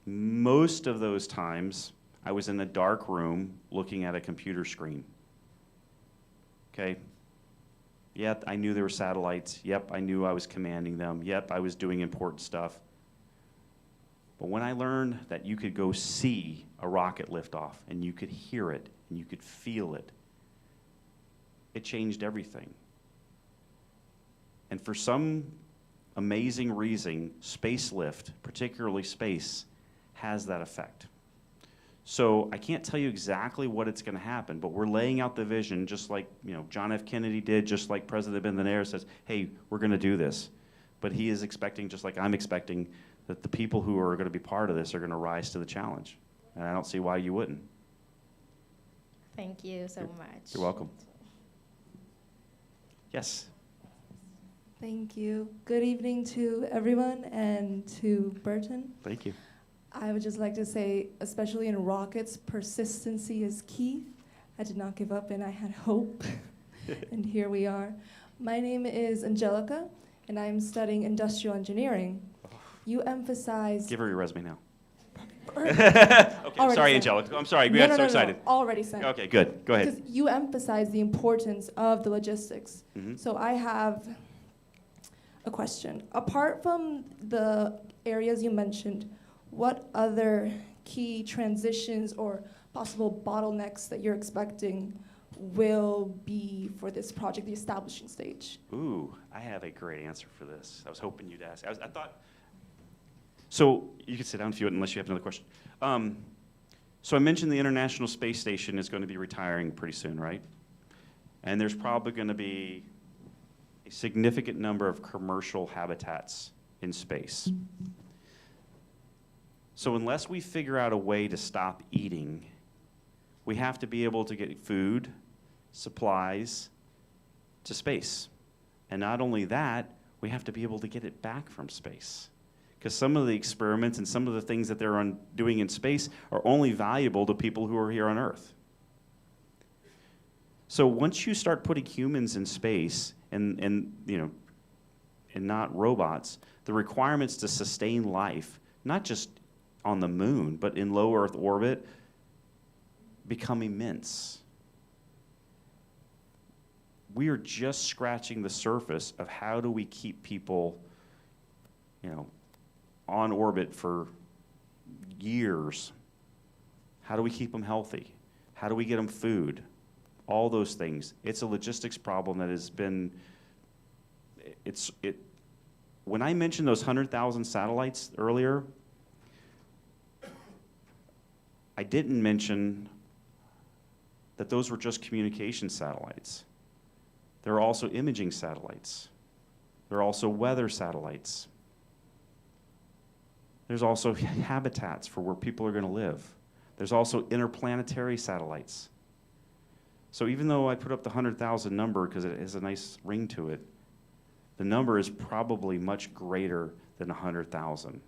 [SPEAKER 7] Most of those times, I was in a dark room looking at a computer screen. Okay? Yep, I knew there were satellites. Yep, I knew I was commanding them. Yep, I was doing important stuff. But when I learned that you could go see a rocket lift off, and you could hear it, and you could feel it, it changed everything. And for some amazing reason, space lift, particularly space, has that effect. So I can't tell you exactly what it's going to happen, but we're laying out the vision just like, you know, John F. Kennedy did, just like President Bendener says, hey, we're going to do this. But he is expecting, just like I'm expecting, that the people who are going to be part of this are going to rise to the challenge. And I don't see why you wouldn't.
[SPEAKER 14] Thank you so much.
[SPEAKER 7] You're welcome. Yes.
[SPEAKER 15] Thank you. Good evening to everyone and to Burton.
[SPEAKER 7] Thank you.
[SPEAKER 15] I would just like to say, especially in rockets, persistency is key. I did not give up and I had hope. And here we are. My name is Angelica and I'm studying industrial engineering. You emphasize...
[SPEAKER 7] Give her your resume now. Okay, I'm sorry, Angelica. I'm sorry, we got so excited.
[SPEAKER 15] Already sent.
[SPEAKER 7] Okay, good. Go ahead.
[SPEAKER 15] Because you emphasize the importance of the logistics.
[SPEAKER 7] Mm-hmm.
[SPEAKER 15] So I have a question. Apart from the areas you mentioned, what other key transitions or possible bottlenecks that you're expecting will be for this project, the establishing stage?
[SPEAKER 7] Ooh, I have a great answer for this. I was hoping you'd ask. I thought... So you can sit down if you want, unless you have another question. So I mentioned the International Space Station is going to be retiring pretty soon, right? And there's probably going to be a significant number of commercial habitats in space. So unless we figure out a way to stop eating, we have to be able to get food, supplies to space. And not only that, we have to be able to get it back from space. Because some of the experiments and some of the things that they're doing in space are only valuable to people who are here on Earth. So once you start putting humans in space and you know, and not robots, the requirements to sustain life, not just on the moon, but in low Earth orbit, become immense. We are just scratching the surface of how do we keep people, you know, on orbit for years. How do we keep them healthy? How do we get them food? All those things. It's a logistics problem that has been, when I mentioned those 100,000 satellites earlier, I didn't mention that those were just communication satellites. There are also imaging satellites. There are also weather satellites. There's also habitats for where people are going to live. There's also interplanetary satellites. So even though I put up the 100,000 number because it has a nice ring to it, the number is probably much greater than 100,000.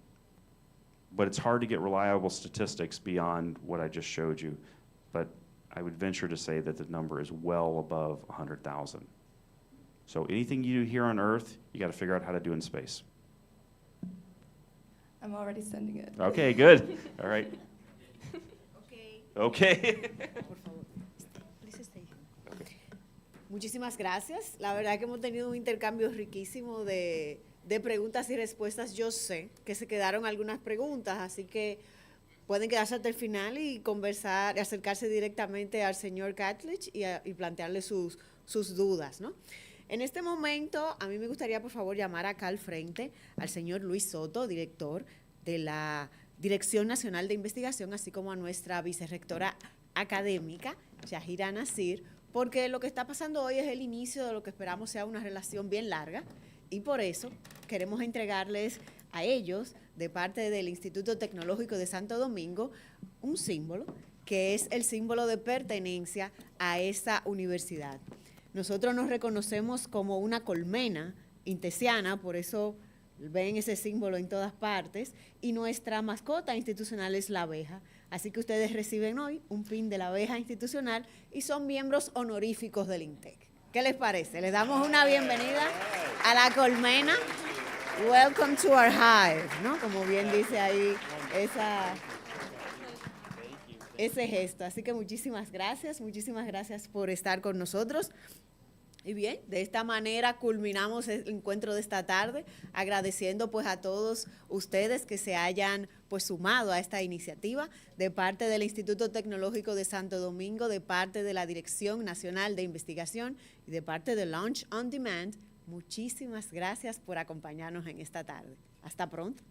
[SPEAKER 7] But it's hard to get reliable statistics beyond what I just showed you. But I would venture to say that the number is well above 100,000. So anything you do here on Earth, you got to figure out how to do in space.
[SPEAKER 15] I'm already sending it.
[SPEAKER 7] Okay, good. All right.
[SPEAKER 1] Okay.
[SPEAKER 7] Okay.
[SPEAKER 1] Por favor. Please stay. Muchísimas gracias. La verdad que hemos tenido un intercambio riquísimo de de preguntas y respuestas, yo sé que se quedaron algunas preguntas, así que pueden quedarse hasta el final y conversar, acercarse directamente al señor Catledge y plantearle sus dudas, ¿no? En este momento, a mí me gustaría, por favor, llamar acá al frente al señor Luis Soto, director de la Dirección Nacional de Investigación, así como a nuestra vicerrectora académica, Yahira Nasir, porque lo que está pasando hoy es el inicio de lo que esperamos sea una relación bien larga, y por eso queremos entregarles a ellos, de parte del Instituto Tecnológico de Santo Domingo, un símbolo que es el símbolo de pertenencia a esta universidad. Nosotros nos reconocemos como una colmena intesiana, por eso ven ese símbolo en todas partes, y nuestra mascota institucional es la abeja. Así que ustedes reciben hoy un pin de la abeja institucional y son miembros honoríficos del INTEC. ¿Qué les parece? Les damos una bienvenida a la colmena. Welcome to our hive, ¿no? Como bien dice ahí ese gesto. Así que muchísimas gracias por estar con nosotros. Y bien, de esta manera culminamos el encuentro de esta tarde, agradeciendo pues a todos ustedes que se hayan pues sumado a esta iniciativa de parte del Instituto Tecnológico de Santo Domingo, de parte de la Dirección Nacional de Investigación y de parte de Launch on Demand. Muchísimas gracias por acompañarnos en esta tarde. Hasta pronto.